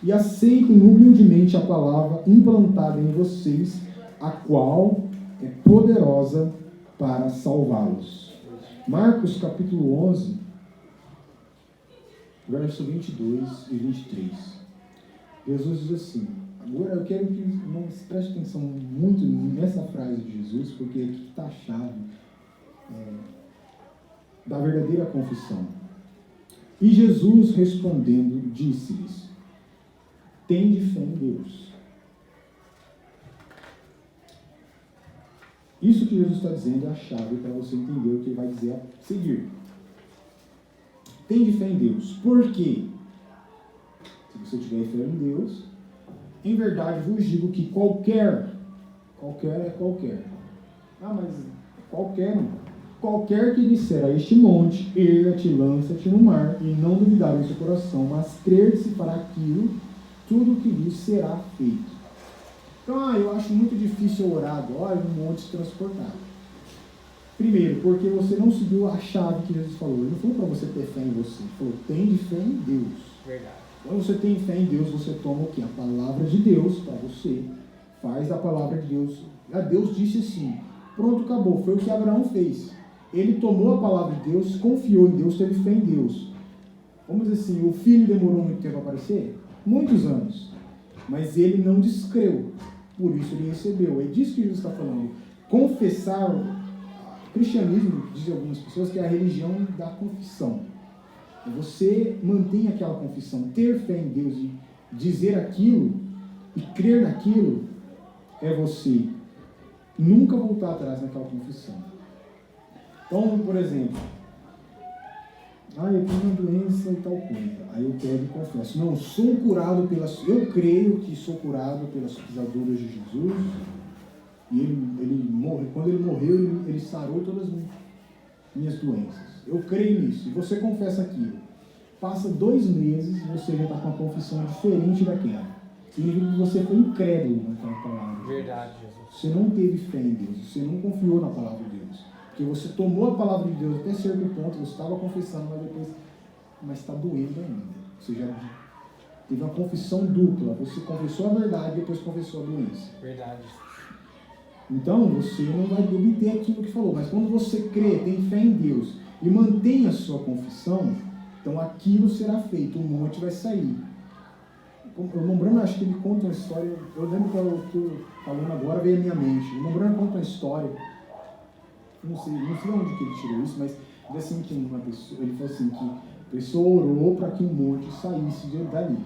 e aceitem humildemente a palavra implantada em vocês, a qual é poderosa para salvá-los. Marcos capítulo 11, verso 22 e 23. Jesus diz assim, agora eu quero que irmãos prestem atenção muito nessa frase de Jesus, porque aqui está a chave da verdadeira confissão. E Jesus respondendo, disse-lhes: tende fé em Deus. Isso que Jesus está dizendo é a chave para você entender o que ele vai dizer a seguir. Tende fé em Deus. Por quê? Se você tiver fé em Deus, em verdade vos digo que qualquer é qualquer. Mas qualquer que disser a este monte, erga-te, lança-te no mar, e não duvidar em seu coração, mas crer-se para aquilo, tudo o que diz será feito. Então, eu acho muito difícil orar agora no monte se transportar. Primeiro, porque você não seguiu a chave que Jesus falou. Ele não falou para você ter fé em você. Ele falou, tem de fé em Deus. Verdade. Quando você tem fé em Deus, você toma o quê? A palavra de Deus para você. Faz a palavra de Deus. Deus disse assim, pronto, acabou. Foi o que Abraão fez. Ele tomou a palavra de Deus, confiou em Deus, teve fé em Deus. Vamos dizer assim, o filho demorou muito tempo a aparecer? Muitos anos. Mas ele não descreu. Por isso ele recebeu. É disso que Jesus está falando. Confessar, o cristianismo, dizem algumas pessoas, que é a religião da confissão. Você mantém aquela confissão, ter fé em Deus e dizer aquilo e crer naquilo é você nunca voltar atrás naquela confissão. Então, por exemplo, eu tenho uma doença e tal coisa. Aí eu pego e confesso. Não, sou curado eu creio que sou curado pelas pisaduras de Jesus. E ele morre. Quando ele morreu, ele sarou todas as minhas doenças. Eu creio nisso. E você confessa aquilo. Passa 2 meses e você já está com uma confissão diferente daquela. Significa que você foi incrédulo naquela palavra. Verdade, Jesus. Você não teve fé em Deus. Você não confiou na palavra de Deus. Porque você tomou a palavra de Deus até certo ponto, você estava confessando, mas está doendo ainda. Você já teve uma confissão dupla. Você confessou a verdade e depois confessou a doença. Verdade. Então, você não vai obter aquilo que falou. Mas quando você crê, tem fé em Deus e mantém a sua confissão, então aquilo será feito. O monte vai sair. O Mombrano, acho que ele conta uma história. Eu lembro que eu estou falando agora, veio à minha mente. O Mombrano conta uma história. Não sei onde que ele tirou isso, mas assim, que uma pessoa, ele falou assim, que a pessoa orou para que o monte saísse dali.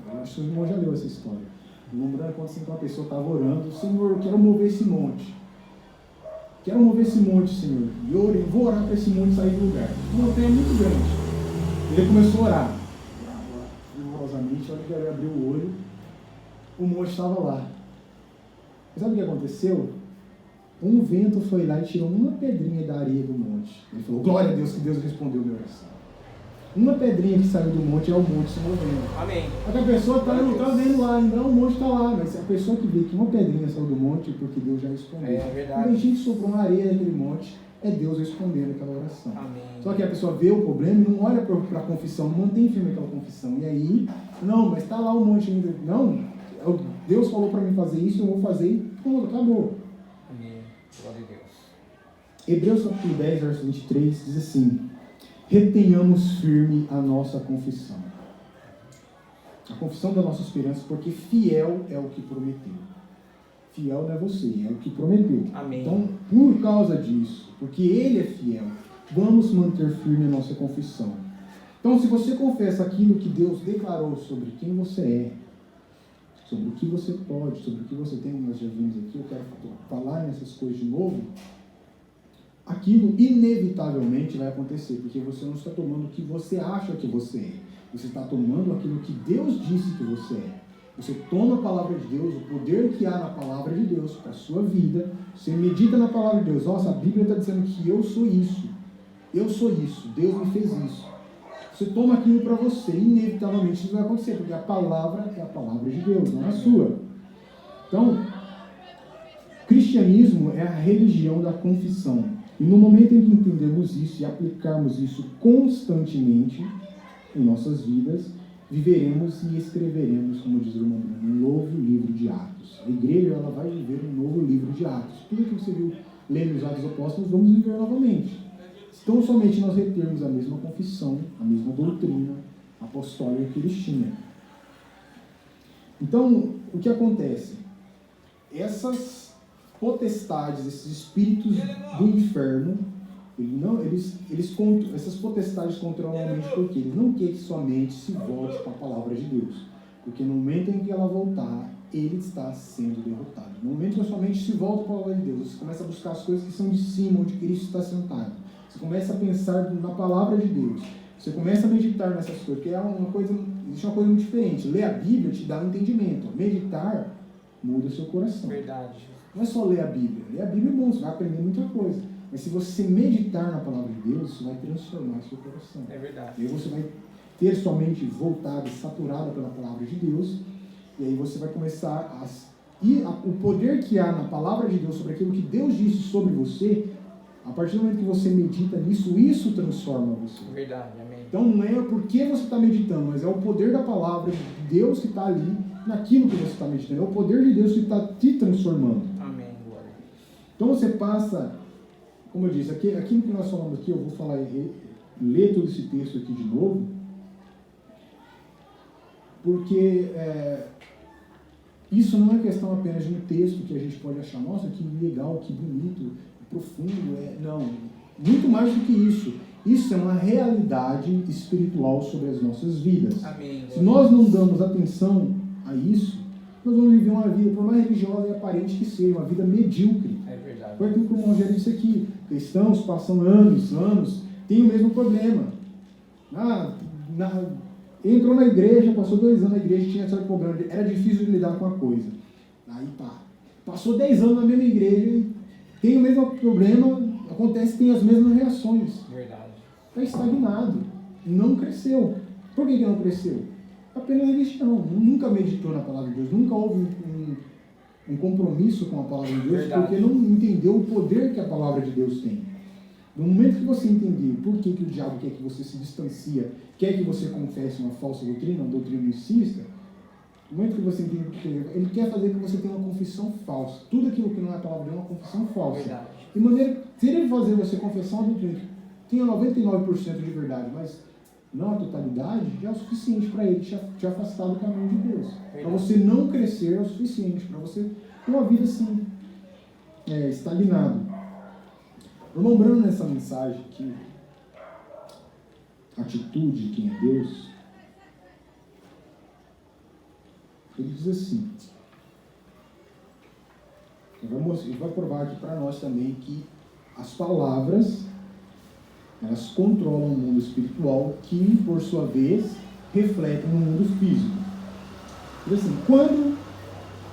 Eu acho que o irmão já leu essa história. Lembrando quando assim, que uma pessoa estava orando, Senhor, eu quero mover esse monte. Quero mover esse monte, Senhor. E eu orei, vou orar para esse monte sair do lugar. A montanha é muito grande. Ele começou a orar. Rigorosamente, a hora que ele abriu o olho, o monte estava lá. Mas sabe o que aconteceu? Um vento foi lá e tirou uma pedrinha da areia do monte. Ele falou, glória a Deus, que Deus respondeu a minha oração. Uma pedrinha que saiu do monte é o monte se movendo. Amém. A pessoa está vendo lá, ainda o monte está lá, mas a pessoa que vê que uma pedrinha saiu do monte é porque Deus já respondeu. É verdade. Quando a gente soprou uma areia naquele monte, é Deus respondendo aquela oração. Amém. Só que a pessoa vê o problema e não olha para a confissão, não mantém firme aquela confissão. E aí, não, mas está lá o monte ainda. Não, Deus falou para mim fazer isso, eu vou fazer e pronto, acabou. Glória a Deus. Hebreus capítulo 10, verso 23 diz assim: retenhamos firme a nossa confissão. A confissão da nossa esperança, porque fiel é o que prometeu. Fiel não é você, é o que prometeu. Amém. Então, por causa disso, porque Ele é fiel, vamos manter firme a nossa confissão. Então, se você confessa aquilo que Deus declarou sobre quem você é, sobre o que você pode, sobre o que você tem, nós já vimos aqui, eu quero falar nessas coisas de novo, aquilo inevitavelmente vai acontecer, porque você não está tomando o que você acha que você é, você está tomando aquilo que Deus disse que você é. Você toma a palavra de Deus, o poder que há na palavra de Deus para a sua vida, você medita na palavra de Deus, nossa, a Bíblia está dizendo que eu sou isso, Deus me fez isso. Você toma aquilo para você, inevitavelmente isso vai acontecer, porque a palavra é a palavra de Deus, não é a sua. Então, cristianismo é a religião da confissão. E no momento em que entendemos isso e aplicarmos isso constantemente em nossas vidas, viveremos e escreveremos, como diz o irmão Bruno, um novo livro de Atos. A igreja ela vai viver um novo livro de Atos. Tudo que você viu lendo os Atos Apóstolos, vamos viver novamente. Então, somente nós retermos a mesma confissão, a mesma doutrina apostólica que eles tinham. Então, o que acontece? Essas potestades, esses espíritos do inferno, essas potestades controlam a mente porque eles não querem que sua mente se volte para a palavra de Deus. Porque no momento em que ela voltar, ele está sendo derrotado. No momento que a sua mente se volta para a palavra de Deus, você começa a buscar as coisas que são de cima, onde Cristo está sentado. Você começa a pensar na palavra de Deus. Você começa a meditar nessas coisas, porque existe uma coisa muito diferente. Ler a Bíblia te dá um entendimento. Meditar muda o seu coração. Verdade. Não é só ler a Bíblia. Ler a Bíblia é bom, você vai aprender muita coisa. Mas se você meditar na palavra de Deus, isso vai transformar o seu coração. É verdade. E aí você vai ter sua mente voltada, saturada pela palavra de Deus. E aí você vai começar o poder que há na palavra de Deus sobre aquilo que Deus disse sobre você. A partir do momento que você medita nisso, isso transforma você. Verdade, amém. Então não é porque você está meditando, mas é o poder da palavra de Deus que está ali naquilo que você está meditando. É o poder de Deus que está te transformando. Amém. Glória a Deus. Então você passa, como eu disse, aquilo que nós falamos aqui, eu vou falar, ler todo esse texto aqui de novo, porque isso não é questão apenas de um texto que a gente pode achar, nossa, que legal, que bonito, profundo, não, muito mais do que isso. Isso é uma realidade espiritual sobre as nossas vidas. Amém. Se nós não damos atenção a isso, nós vamos viver uma vida, por mais religiosa e aparente que seja, uma vida medíocre. É verdade. Foi aquilo que o Rogério disse aqui. Cristãos passam anos, têm o mesmo problema. Entrou na igreja, passou 2 anos na igreja, tinha certo problema, era difícil de lidar com a coisa. Aí passou 10 anos na mesma igreja, tem o mesmo problema, acontece, tem as mesmas reações. Verdade. Está estagnado, não cresceu. Por que não cresceu? Apenas religião, nunca meditou na palavra de Deus, nunca houve um compromisso com a palavra de Deus, Verdade. porque não entendeu o poder que a palavra de Deus tem. No momento que você entender por que o diabo quer que você se distancia, quer que você confesse uma falsa doutrina, uma doutrina insista, no momento que você entende que ele quer fazer que você tenha uma confissão falsa. Tudo aquilo que não é a palavra de Deus é uma confissão falsa. Verdade. De maneira, se ele fazer você confessar uma doutrina que tenha 99% de verdade, mas não a totalidade, já é o suficiente para ele te afastar do caminho de Deus. Para você não crescer é o suficiente, para você ter uma vida assim, estagnado. Irmão Brano, nessa mensagem aqui, atitude de quem é Deus, ele diz assim, ele vai provar aqui para nós também que as palavras, elas controlam o mundo espiritual, que, por sua vez, refletem no mundo físico. Diz assim, quando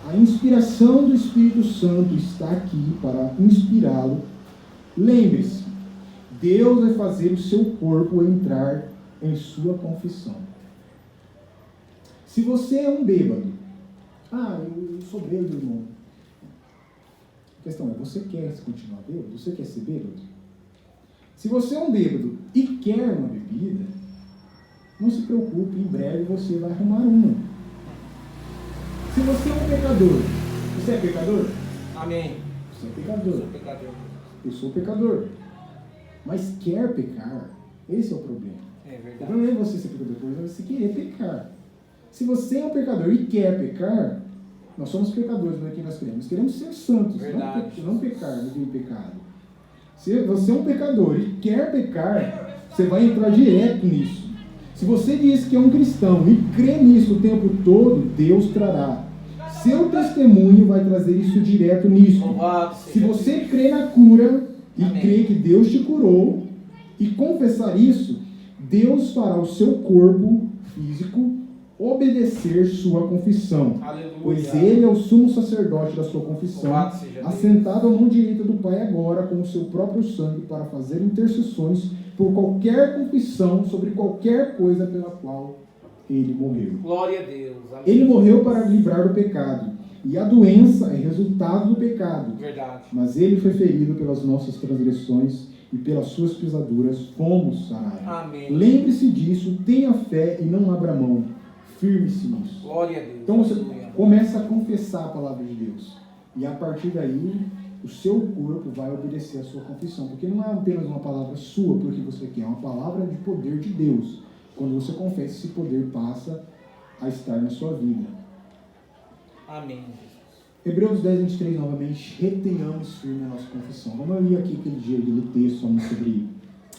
a inspiração do Espírito Santo está aqui para inspirá-lo, lembre-se, Deus vai fazer o seu corpo entrar em sua confissão. Se você é um bêbado, eu sou bêbado, irmão. A questão é, você quer continuar bêbado? Você quer ser bêbado? Se você é um bêbado e quer uma bebida, não se preocupe, em breve você vai arrumar uma. Se você é um pecador, você é pecador? Amém. Você é pecador. Eu sou pecador. Eu sou pecador. Mas quer pecar, esse é o problema. É O verdade. problema não é você ser pecador, o problema é você querer pecar. Se você é um pecador e quer pecar, nós somos pecadores, não é que nós queremos. Nós queremos ser santos, não pecar, não ter pecado. Se você é um pecador e quer pecar, você vai entrar direto nisso. Se você diz que é um cristão e crê nisso o tempo todo, Deus trará. Seu testemunho vai trazer isso direto nisso. Se você crê na cura e crê que Deus te curou e confessar isso, Deus fará o seu corpo físico obedecer sua confissão. Aleluia. Pois ele é o sumo sacerdote da sua confissão, assentado à mão direita do Pai agora com o seu próprio sangue para fazer intercessões por qualquer confissão sobre qualquer coisa pela qual ele morreu. Glória a Deus. Amém. Ele morreu para livrar do pecado, e a doença é resultado do pecado. Verdade. Mas ele foi ferido pelas nossas transgressões e pelas suas pisaduras fomos sarados. Amém. Lembre-se disso, tenha fé e não abra mão. Firme-se nisso. Glória a Deus. Então você Aleluia. começa a confessar a palavra de Deus. E a partir daí, o seu corpo vai obedecer a sua confissão. Porque não é apenas uma palavra sua, porque você quer, é uma palavra de poder de Deus. Quando você confessa, esse poder passa a estar na sua vida. Amém. Hebreus 10, 23, novamente, retenhamos firme a nossa confissão. Vamos ler aqui aquele dia, aquele texto falando sobre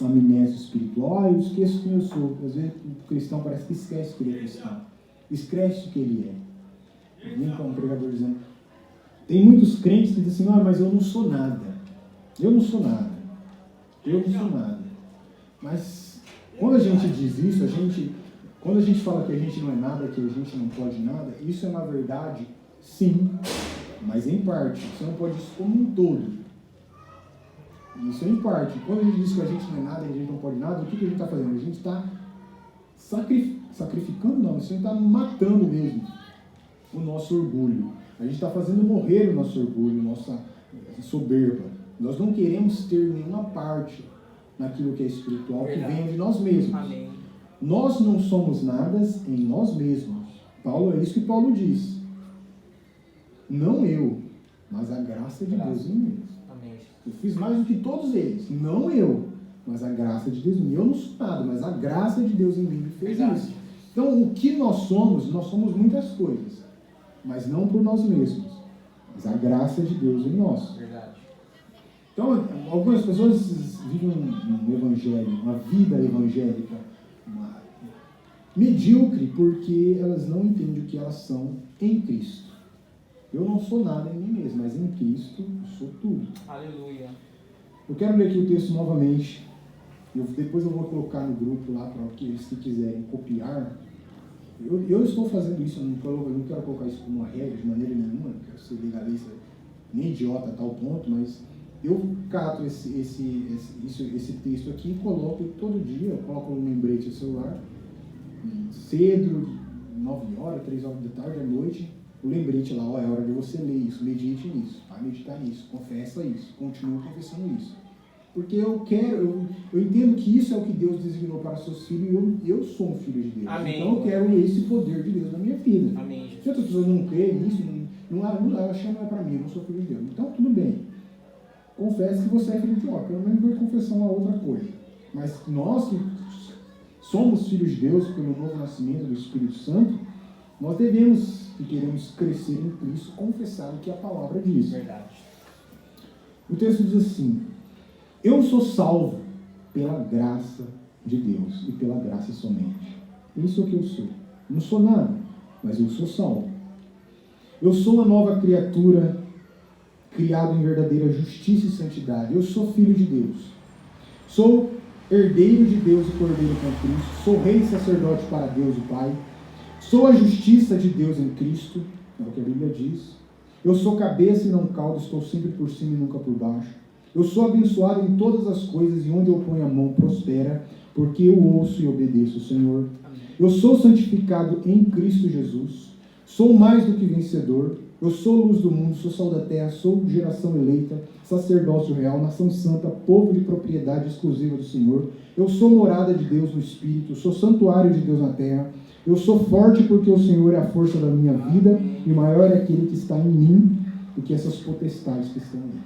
amnésia espiritual. Eu esqueço quem eu sou. Às vezes o cristão parece que esquece que ele é cristão. Esquece o que ele é. Vem com um pregador dizendo. Tem muitos crentes que dizem assim, mas eu não sou nada. Eu não sou nada. Eu não sou nada. Mas quando a gente diz isso, quando a gente fala que a gente não é nada, que a gente não pode nada, isso é na verdade, sim, mas em parte. Você não pode isso como um todo. Isso é em parte. Quando a gente diz que a gente não é nada e a gente não pode nada, o que a gente está fazendo? A gente está sacrificando, não, a gente está matando mesmo o nosso orgulho. A gente está fazendo morrer o nosso orgulho, nossa soberba. Nós não queremos ter nenhuma parte naquilo que é espiritual, que Verdade. venha de nós mesmos. Amém. Nós não somos nada em nós mesmos. É isso que Paulo diz. Não eu, mas a graça de Deus em mim. Amém. Eu fiz mais do que todos eles. Não eu, mas a graça de Deus em mim. Eu não sou nada, mas a graça de Deus em mim me fez isso. Então, o que nós somos muitas coisas. Mas não por nós mesmos. Mas a graça de Deus em nós. Verdade. Então, algumas pessoas vivem um evangelho, uma vida evangélica medíocre, porque elas não entendem o que elas são em Cristo. Eu não sou nada em mim mesmo, mas em Cristo eu sou tudo. Aleluia. Eu quero ler aqui o texto novamente. Depois eu vou colocar no grupo lá para aqueles que quiserem copiar. Eu estou fazendo isso, eu não quero colocar isso como uma regra de maneira nenhuma, não quero ser legalista nem idiota a tal ponto, mas eu cato esse texto aqui e coloco todo dia, eu coloco no lembrete do celular, cedo, 9 horas, 3 horas da tarde, à noite, o lembrete lá, é hora de você ler isso, medite nisso, vai meditar nisso, confessa isso, continua confessando isso. Porque eu entendo que isso é o que Deus designou para seus filhos e eu sou um filho de Deus. Amém. Então eu quero esse poder de Deus na minha vida. Amém. Se outras pessoas não creem nisso, eu acho que não é para mim, eu não sou filho de Deus. Então tudo bem. Confesse que você é filho de Deus. Pelo menos por confessão é outra coisa. Mas nós que somos filhos de Deus pelo novo nascimento do Espírito Santo, nós devemos e queremos crescer em Cristo, confessar o que a palavra diz. Verdade. O texto diz assim: eu sou salvo pela graça de Deus e pela graça somente. Isso é o que eu sou. Não sou nada, mas eu sou salvo. Eu sou uma nova criatura, criado em verdadeira justiça e santidade. Eu sou filho de Deus. Sou herdeiro de Deus e cordeiro com Cristo. Sou rei e sacerdote para Deus o Pai. Sou a justiça de Deus em Cristo. É o que a Bíblia diz. Eu sou cabeça e não cauda. Estou sempre por cima e nunca por baixo. Eu sou abençoado em todas as coisas e onde eu ponho a mão prospera, porque eu ouço e obedeço o Senhor. Amém. Eu sou santificado em Cristo Jesus. Sou mais do que vencedor. Eu sou luz do mundo, sou sal da terra, sou geração eleita, sacerdócio real, nação santa, povo de propriedade exclusiva do Senhor. Eu sou morada de Deus no Espírito, sou santuário de Deus na terra. Eu sou forte porque o Senhor é a força da minha vida e maior é aquele que está em mim do que essas potestades que estão em mim.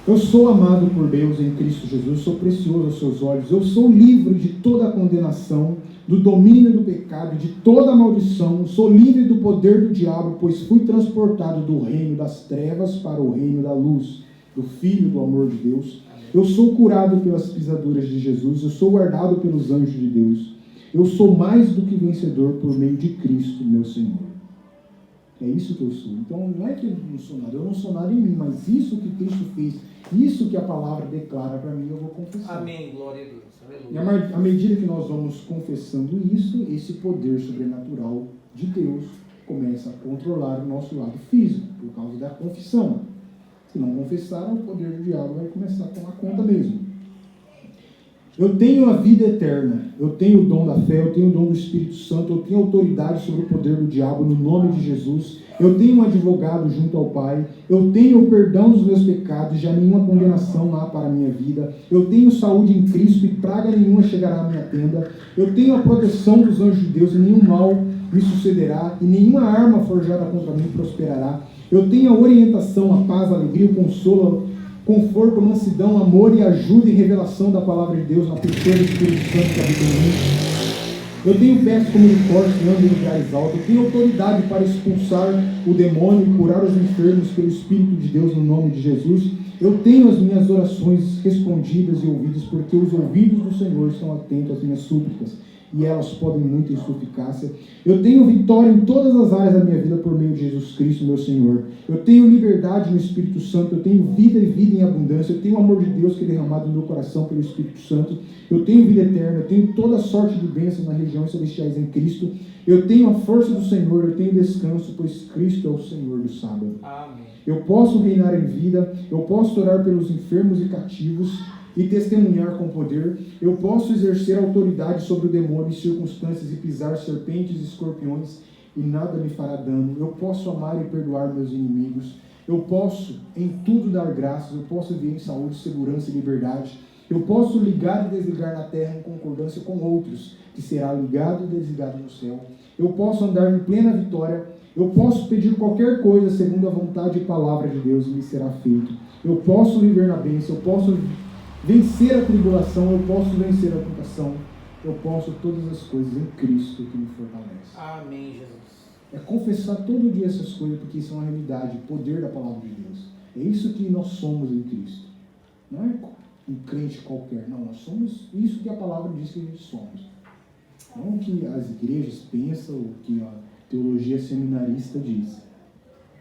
Eu sou amado por Deus em Cristo Jesus, sou precioso aos seus olhos, eu sou livre de toda a condenação, do domínio do pecado, de toda a maldição, sou livre do poder do diabo, pois fui transportado do reino das trevas para o reino da luz, do Filho do amor de Deus. Eu sou curado pelas pisaduras de Jesus, eu sou guardado pelos anjos de Deus, eu sou mais do que vencedor por meio de Cristo, meu Senhor. É isso que eu sou. Então não é que eu não sou nada em mim, mas isso que Cristo fez, isso que a palavra declara para mim, eu vou confessar. Amém, glória a Deus. Aleluia. E à medida que nós vamos confessando isso, esse poder sobrenatural de Deus começa a controlar o nosso lado físico, por causa da confissão. Se não confessar, o poder do diabo vai começar a tomar conta mesmo. Eu tenho a vida eterna, eu tenho o dom da fé, eu tenho o dom do Espírito Santo, eu tenho autoridade sobre o poder do diabo no nome de Jesus, eu tenho um advogado junto ao Pai, eu tenho o perdão dos meus pecados, já nenhuma condenação há para a minha vida, eu tenho saúde em Cristo e praga nenhuma chegará à minha tenda, eu tenho a proteção dos anjos de Deus e nenhum mal me sucederá e nenhuma arma forjada contra mim prosperará, eu tenho a orientação, a paz, a alegria, o consolo, conforto, mansidão, amor e ajuda e revelação da palavra de Deus na pessoa do Espírito Santo que habita em mim. Eu tenho pés como de corte e ando em lugares altos. Eu tenho autoridade para expulsar o demônio e curar os enfermos pelo Espírito de Deus no nome de Jesus. Eu tenho as minhas orações respondidas e ouvidas, porque os ouvidos do Senhor estão atentos às minhas súplicas e elas podem muito em sua eficácia. Eu tenho vitória em todas as áreas da minha vida por meio de Jesus Cristo, meu Senhor. Eu tenho liberdade no Espírito Santo, eu tenho vida e vida em abundância, eu tenho o amor de Deus que é derramado no meu coração pelo Espírito Santo, eu tenho vida eterna, eu tenho toda sorte de bênçãos nas regiões celestiais em Cristo, eu tenho a força do Senhor, eu tenho descanso, pois Cristo é o Senhor do sábado. Amém. Eu posso reinar em vida, eu posso orar pelos enfermos e cativos, e testemunhar com poder, eu posso exercer autoridade sobre o demônio e circunstâncias e pisar serpentes e escorpiões e nada me fará dano, eu posso amar e perdoar meus inimigos, eu posso em tudo dar graças, eu posso viver em saúde, segurança e liberdade, Eu posso ligar e desligar na terra em concordância com outros, que será ligado e desligado no céu. Eu posso andar em plena vitória. Eu posso pedir qualquer coisa segundo a vontade e palavra de Deus e me será feito. Eu posso viver na bênção, eu posso vencer a tribulação, eu posso vencer a tentação. Eu posso todas as coisas em Cristo que me fortalece. Amém, Jesus. É confessar todo dia essas coisas, porque isso é uma realidade, o poder da palavra de Deus. É isso que nós somos em Cristo. Não é um crente qualquer, não. Nós somos isso que a palavra diz que a gente somos. Não o que as igrejas pensam, o que a teologia seminarista diz.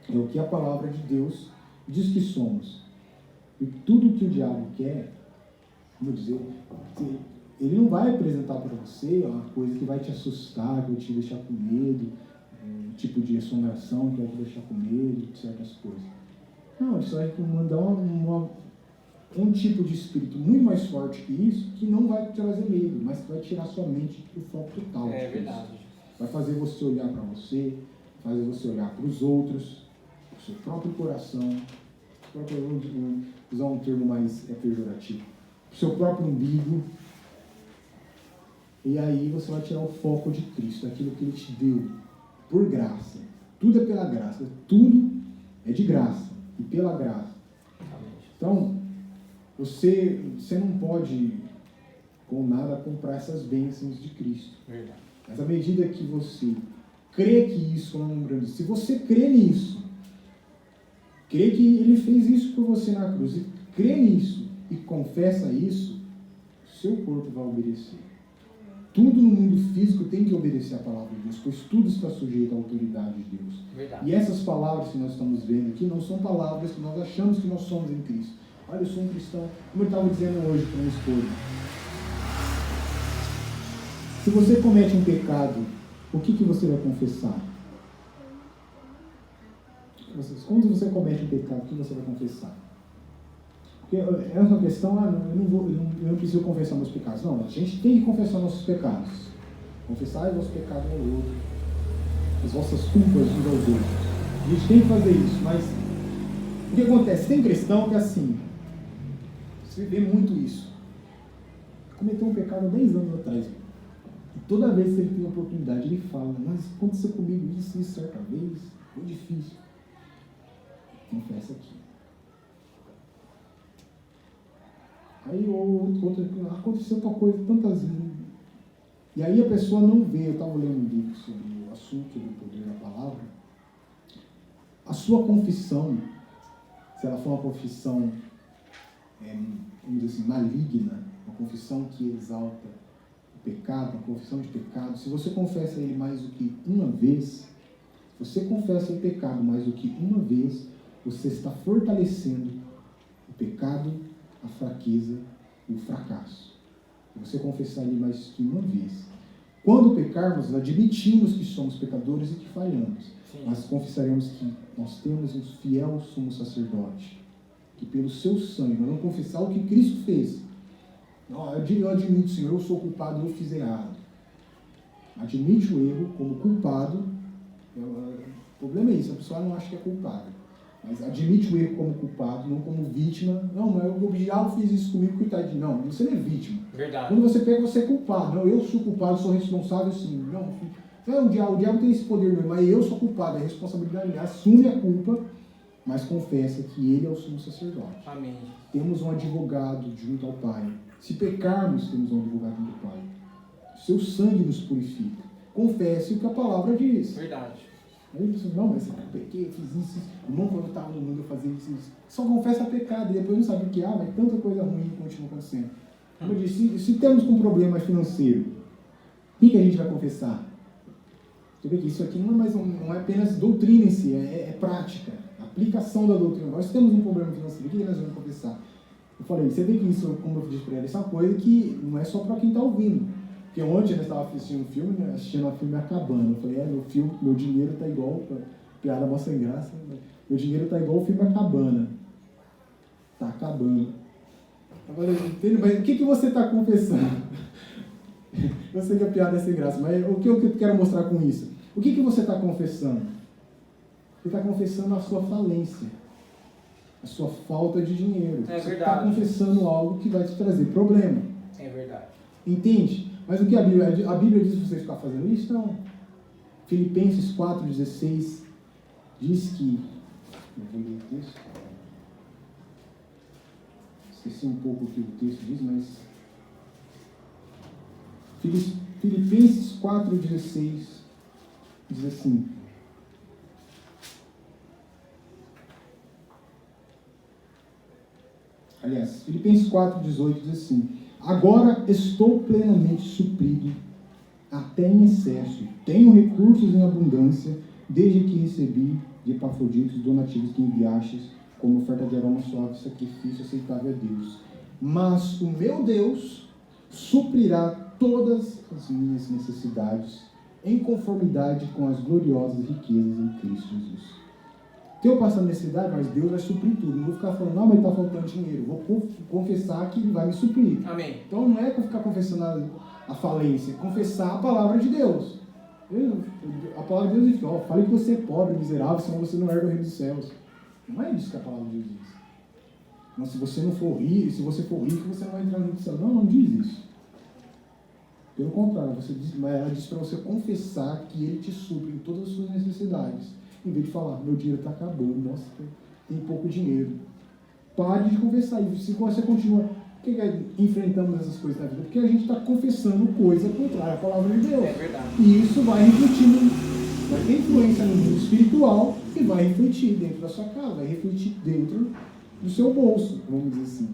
É o que a palavra de Deus diz que somos. E tudo que o diabo quer, como dizer, ele não vai apresentar para você uma coisa que vai te assustar, que vai te deixar com medo, um tipo de assombração que vai te deixar com medo de certas coisas. Não, ele só vai mandar um tipo de espírito muito mais forte que isso, que não vai te trazer medo, mas que vai tirar sua mente do foco total. É verdade. Vai fazer você olhar para você, fazer você olhar para os outros, para o seu próprio coração. Vou usar um termo mais pejorativo. Para o seu próprio umbigo. E aí você vai tirar o foco de Cristo, daquilo que Ele te deu, por graça. Tudo é pela graça. Tudo é de graça e pela graça. Então, você não pode, com nada, comprar essas bênçãos de Cristo. Verdade. Mas à medida que você crê que isso não é um grande... Se você crê nisso, crê que Ele fez isso por você na cruz, e crê nisso e confessa isso, seu corpo vai obedecer. Tudo no mundo físico tem que obedecer a palavra de Deus, pois tudo está sujeito à autoridade de Deus. Verdade. E essas palavras que nós estamos vendo aqui não são palavras que nós achamos que nós somos em Cristo. Olha, eu sou um cristão, como eu estava dizendo hoje para minha esposa. Se você comete um pecado, o que você vai confessar? Quando você comete um pecado, o que você vai confessar? Porque essa questão, eu não preciso confessar meus pecados. Não, a gente tem que confessar nossos pecados. Confessar os vossos pecados ao outro, as vossas culpas uns aos outros. A gente tem que fazer isso, mas o que acontece? Tem cristão que é assim, você vê muito isso. Cometeu um pecado há 10 anos atrás. E toda vez que ele tem oportunidade, ele fala, mas aconteceu comigo isso certa vez, foi difícil. Confessa aqui. Aí outra, aconteceu tal coisa tantas vezes. E aí a pessoa não vê, eu estava lendo um livro sobre o assunto do poder da palavra. A sua confissão, se ela for uma confissão, vamos dizer assim, maligna, uma confissão que exalta o pecado, uma confissão de pecado, se você confessa ele mais do que uma vez, se você confessa o pecado mais do que uma vez, você está fortalecendo o pecado, a fraqueza e o fracasso. Se você confessar ele mais que uma vez. Quando pecarmos, admitimos que somos pecadores e que falhamos. Sim. Mas confessaremos que nós temos um fiel sumo sacerdote, que pelo seu sangue, nós vamos confessar o que Cristo fez. Eu admito, Senhor, eu sou culpado, eu fiz errado. Admite o erro como culpado. O problema é isso, a pessoa não acha que é culpada. Mas admite o erro como culpado, não como vítima. Não, mas o diabo fez isso comigo, coitadinho. Não, você não é vítima. Verdade. Quando você pega, você é culpado. Não, eu sou culpado, sou responsável sim. Não, o diabo tem esse poder mesmo, mas eu sou culpado, é responsabilidade dele. Assume a culpa, mas confessa que ele é o sumo sacerdote. Amém. Temos um advogado junto ao Pai. Se pecarmos, temos um advogado junto ao Pai. Seu sangue nos purifica. Confesse o que a palavra diz. Verdade. Aí você, não, mas eu pequei, fiz isso. Irmão, quando eu estava no mundo, eu fazia isso. Só confessa pecado, e depois não sabe o que há, mas tanta coisa ruim continua acontecendo. Como eu disse, se temos um problema financeiro, o que a gente vai confessar? Você vê que isso aqui não é apenas doutrina em si, é prática, aplicação da doutrina. Nós temos um problema financeiro, o que nós vamos confessar? Eu falei, você vê que isso, como eu disse para ela, isso é uma coisa que não é só para quem está ouvindo. Porque ontem eu estava assistindo um filme, assistindo um filme acabando. Eu falei, meu dinheiro está igual, piada mó sem graça, meu dinheiro está igual o filme acabando. Está acabando. Eu falei, mas o que você está confessando? Eu sei que a piada é sem graça, mas o que eu quero mostrar com isso? O que você está confessando? Você está confessando a sua falência. a sua falta de dinheiro. É Você está verdade. confessando algo que vai te trazer problema. É verdade. Entende? Mas o que a Bíblia diz para você ficar fazendo isso? Não. Filipenses 4,16 diz que... Eu vou ler o texto. Esqueci um pouco o que o texto diz, mas... Filipenses 4,16 diz assim... Aliás, Filipenses 4,18 diz assim: agora estou plenamente suprido, até em excesso. Tenho recursos em abundância, desde que recebi de Epafrodito os donativos que enviastes, como oferta de aroma suave, sacrifício aceitável a Deus. Mas o meu Deus suprirá todas as minhas necessidades, em conformidade com as gloriosas riquezas em Cristo Jesus. Eu passando necessidade, mas Deus vai suprir tudo. Não vou ficar falando, não, mas está faltando dinheiro. Vou confessar que Ele vai me suprir. Amém. Então não é para ficar confessando a falência, é confessar a palavra de Deus. A palavra de Deus diz, fale que você é pobre, miserável, senão você não herda o reino dos céus. Não é isso que a palavra de Deus diz. Mas se você não for rico, se você for rico, você não vai entrar no reino dos céus. Não diz isso. Pelo contrário, ela diz para você confessar que Ele te supre em todas as suas necessidades. Em vez de falar, meu dinheiro está acabando, nossa, tem pouco dinheiro. Pare de confessar isso. Se você continua... Por que enfrentamos essas coisas na vida? Porque a gente está confessando coisa contrária à palavra de Deus. É verdade. E isso vai refletir, vai ter influência no mundo espiritual e vai refletir dentro da sua casa, vai refletir dentro do seu bolso, vamos dizer assim.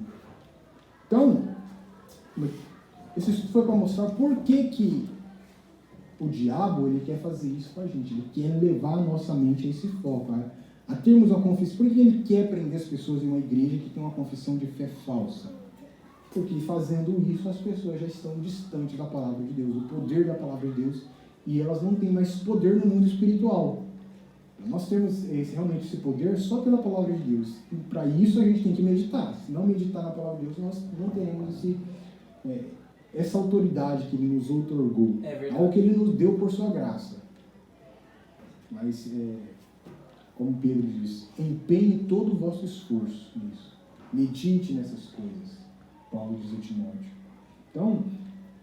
Então, esse estudo foi para mostrar por que o diabo ele quer fazer isso com a gente. Ele quer levar a nossa mente a esse foco, a termos uma confissão. Por que ele quer prender as pessoas em uma igreja que tem uma confissão de fé falsa? Porque fazendo isso as pessoas já estão distantes da palavra de Deus, do poder da palavra de Deus, e elas não têm mais poder no mundo espiritual. Nós temos realmente esse poder só pela palavra de Deus. E para isso a gente tem que meditar. Se não meditar na palavra de Deus, nós não teremos essa autoridade que Ele nos outorgou. É verdade. Algo que Ele nos deu por sua graça. Mas, como Pedro diz, empenhe todo o vosso esforço nisso. Medite nessas coisas. Paulo diz a Timóteo. Então,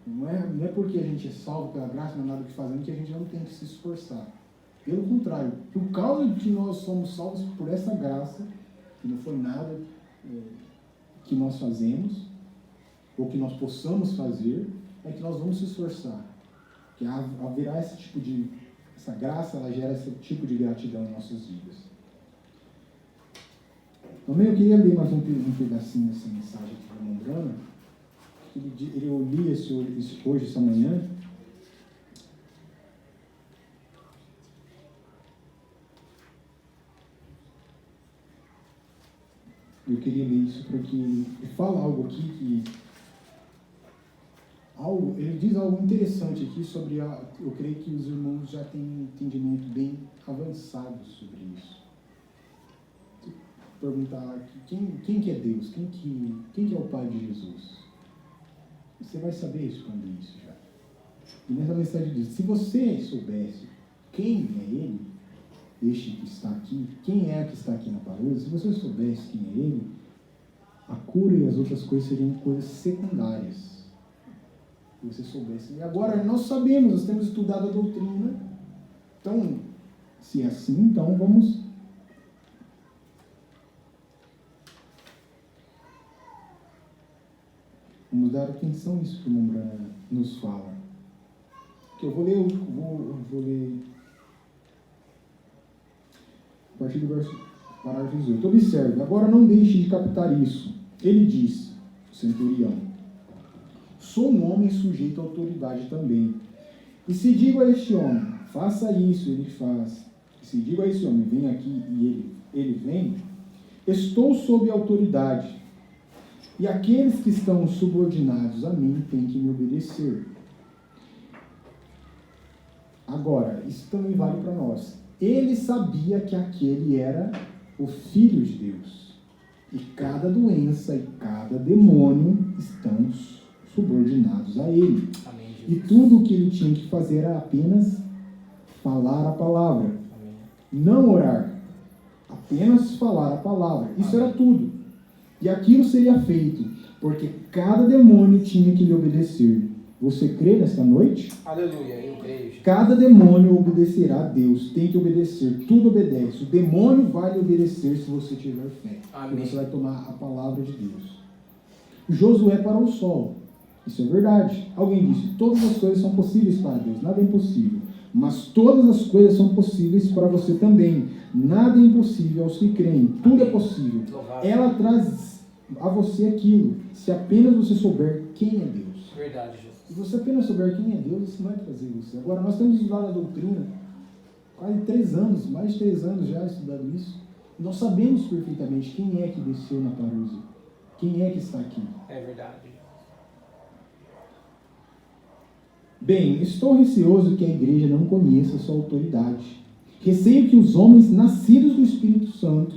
não é porque a gente é salvo pela graça, não é nada que fazemos, que a gente não tem que se esforçar. Pelo contrário, por causa de que nós somos salvos por essa graça, que não foi nada que nós fazemos, ou que nós possamos fazer, é que nós vamos se esforçar. Que haverá essa graça, ela gera esse tipo de gratidão em nossas vidas. Também eu queria ler mais um pedacinho dessa mensagem aqui do Mondrana. Eu li hoje, essa manhã. Eu queria ler isso porque ele fala algo aqui que... ele diz algo interessante aqui sobre eu creio que os irmãos já têm um entendimento bem avançado sobre isso. Perguntar quem que é Deus? Quem que é o Pai de Jesus? Você vai saber responder isso já. E nessa mensagem diz, se você soubesse quem é Ele, este que está aqui, quem é que está aqui na parousa, se você soubesse quem é Ele, a cura e as outras coisas seriam coisas secundárias. Se você soubesse. E agora nós sabemos, nós temos estudado a doutrina. Então, se é assim, então vamos dar atenção nisso que o Mondrana nos fala. Que eu vou ler a partir do parágrafo 18. Observe, agora não deixe de captar isso. Ele diz, o centurião, sou um homem sujeito à autoridade também. E se digo a este homem, faça isso, ele faz. E se digo a esse homem, vem aqui, e ele vem, estou sob autoridade. E aqueles que estão subordinados a mim têm que me obedecer. Agora, isso também vale para nós. Ele sabia que aquele era o Filho de Deus. E cada doença e cada demônio estão subordinados a ele. Amém, e tudo o que ele tinha que fazer era apenas falar a palavra. Amém. Não orar. Apenas falar a palavra. Isso era tudo. E aquilo seria feito, porque cada demônio tinha que lhe obedecer. Você crê nesta noite? Aleluia, eu creio. Cada demônio obedecerá a Deus. Tem que obedecer. Tudo obedece. O demônio vai lhe obedecer se você tiver fé. Amém. Você vai tomar a palavra de Deus. Josué parou o sol. Isso é verdade. Alguém disse, todas as coisas são possíveis para Deus. Nada é impossível. Mas todas as coisas são possíveis para você também. Nada é impossível aos que creem. Tudo é possível. Ela traz a você aquilo. Se apenas você souber quem é Deus. Verdade, Jesus. Se você apenas souber quem é Deus, isso vai trazer você. Agora, nós temos estudado a doutrina quase 3 anos, mais de 3 anos já estudado isso. Nós sabemos perfeitamente quem é que desceu na Parousia. Quem é que está aqui. É verdade. Bem, estou receoso que a igreja não conheça sua autoridade. Receio que os homens nascidos do Espírito Santo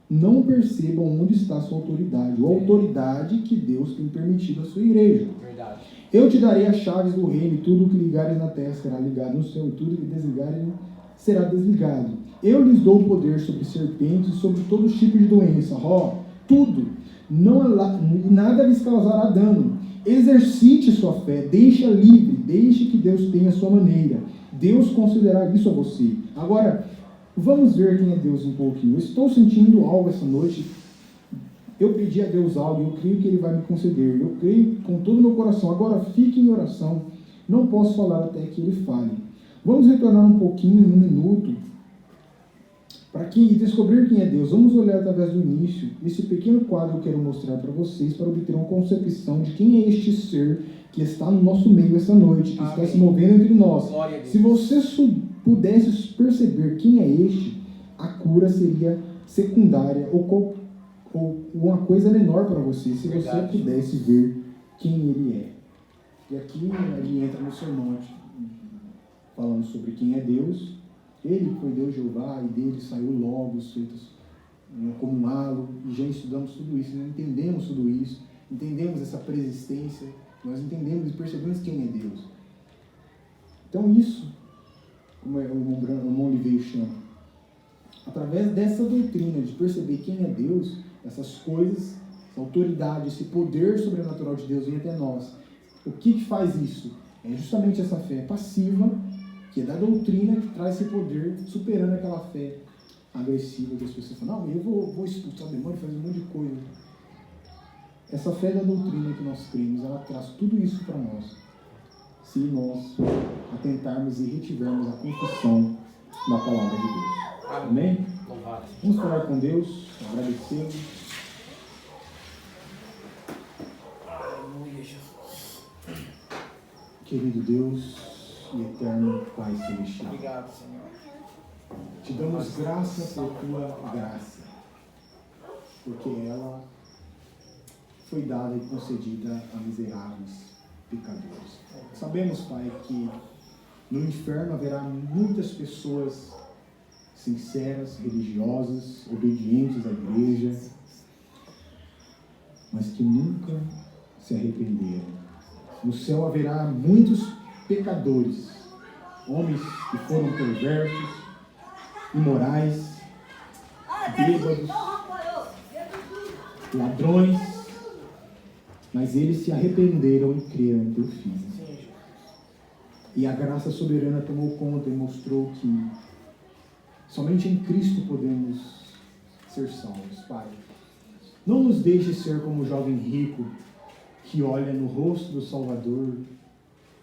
não percebam onde está sua autoridade, ou a autoridade que Deus tem permitido à sua igreja. Verdade. Eu te darei as chaves do reino, e tudo o que ligares na terra será ligado no céu, e tudo o que desligares será desligado. Eu lhes dou o poder sobre serpentes e sobre todo tipo de doença. Tudo. Nada lhes causará dano. Exercite sua fé, deixa livre, deixe que Deus tenha a sua maneira. Deus concederá isso a você. Agora, vamos ver quem é Deus um pouquinho. Eu estou sentindo algo essa noite. Eu pedi a Deus algo e eu creio que Ele vai me conceder. Eu creio com todo o meu coração. Agora, fique em oração. Não posso falar até que Ele fale. Vamos retornar um pouquinho, em um minuto, para descobrir quem é Deus. Vamos olhar através do início. Esse pequeno quadro eu quero mostrar para vocês, para obter uma concepção de quem é este ser que está no nosso meio essa noite, que está se movendo entre nós. Se você pudesse perceber quem é este, a cura seria secundária ou uma coisa menor para você, se você pudesse ver quem Ele é. E aqui ele entra no sermão falando sobre quem é Deus. Ele foi Deus Jeová e dele saiu logos feitos como um halo, e já estudamos tudo isso, nós entendemos tudo isso, entendemos essa preexistência, nós entendemos e percebemos quem é Deus. Então isso, como o irmão Oliveira chama, através dessa doutrina de perceber quem é Deus, essas coisas, essa autoridade, esse poder sobrenatural de Deus vem até nós. O que faz isso? É justamente essa fé passiva, que é da doutrina, que traz esse poder, superando aquela fé agressiva que as pessoas falam, não, eu vou expulsar o demônio, fazer um monte de coisa. Essa fé da doutrina que nós cremos, ela traz tudo isso para nós, se nós atentarmos e retivermos a confissão da palavra de Deus. Amém? Vamos falar com Deus, agradecemos. Aleluia, Jesus. Querido Deus e eterno Pai Celestial. Obrigado, Senhor. Te damos graça por tua graça, porque ela foi dada e concedida a miseráveis pecadores. Sabemos, Pai, que no inferno haverá muitas pessoas sinceras, religiosas, obedientes à igreja, mas que nunca se arrependeram. No céu haverá muitos pecadores, homens que foram perversos, imorais, bêbados, ladrões, mas eles se arrependeram e creram em teu Filho. E a graça soberana tomou conta e mostrou que somente em Cristo podemos ser salvos, Pai. Não nos deixe ser como o jovem rico que olha no rosto do Salvador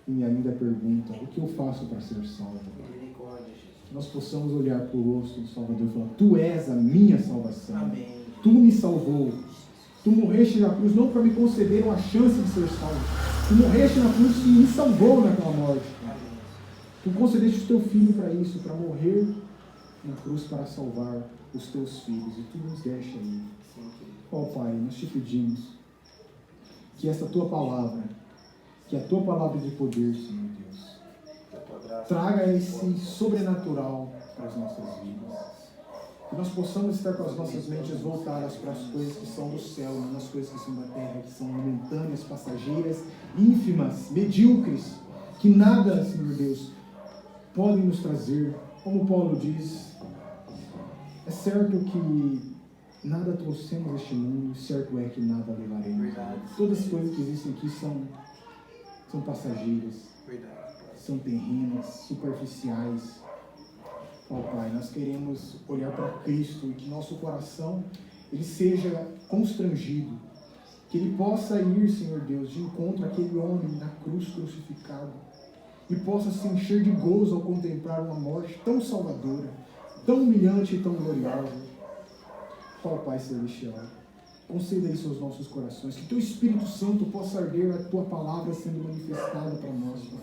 e ainda pergunta, o que eu faço para ser salvo? Nós possamos olhar para o rosto do Salvador e falar, tu és a minha salvação. Amém. Tu me salvou. Tu morreste na cruz não para me conceder uma chance de ser salvo. Tu morreste na cruz e me salvou naquela morte. Amém. Tu concedeste o teu filho para isso, para morrer na cruz para salvar os teus filhos. E tu nos deixa aí. Ó Pai, nós te pedimos que essa tua palavra, que a tua palavra de poder, Senhor Deus, traga esse sobrenatural para as nossas vidas. Que nós possamos estar com as nossas mentes voltadas para as coisas que são do céu, não as coisas que são da terra, que são momentâneas, passageiras, ínfimas, medíocres, que nada, Senhor Deus, podem nos trazer, como Paulo diz, É certo que nada trouxemos a este mundo, certo é que nada levaremos. Verdade. Todas as coisas que existem aqui são passageiras, Verdade. são terrenas, superficiais. Ó Pai, nós queremos olhar para Cristo e que nosso coração ele seja constrangido, que ele possa ir, Senhor Deus, de encontro àquele homem na cruz crucificado e possa se encher de gozo ao contemplar uma morte tão salvadora, tão humilhante e tão gloriosa. Ó Pai Celestial, conceda isso aos nossos corações, que Teu Espírito Santo possa arder a Tua palavra sendo manifestada para nós.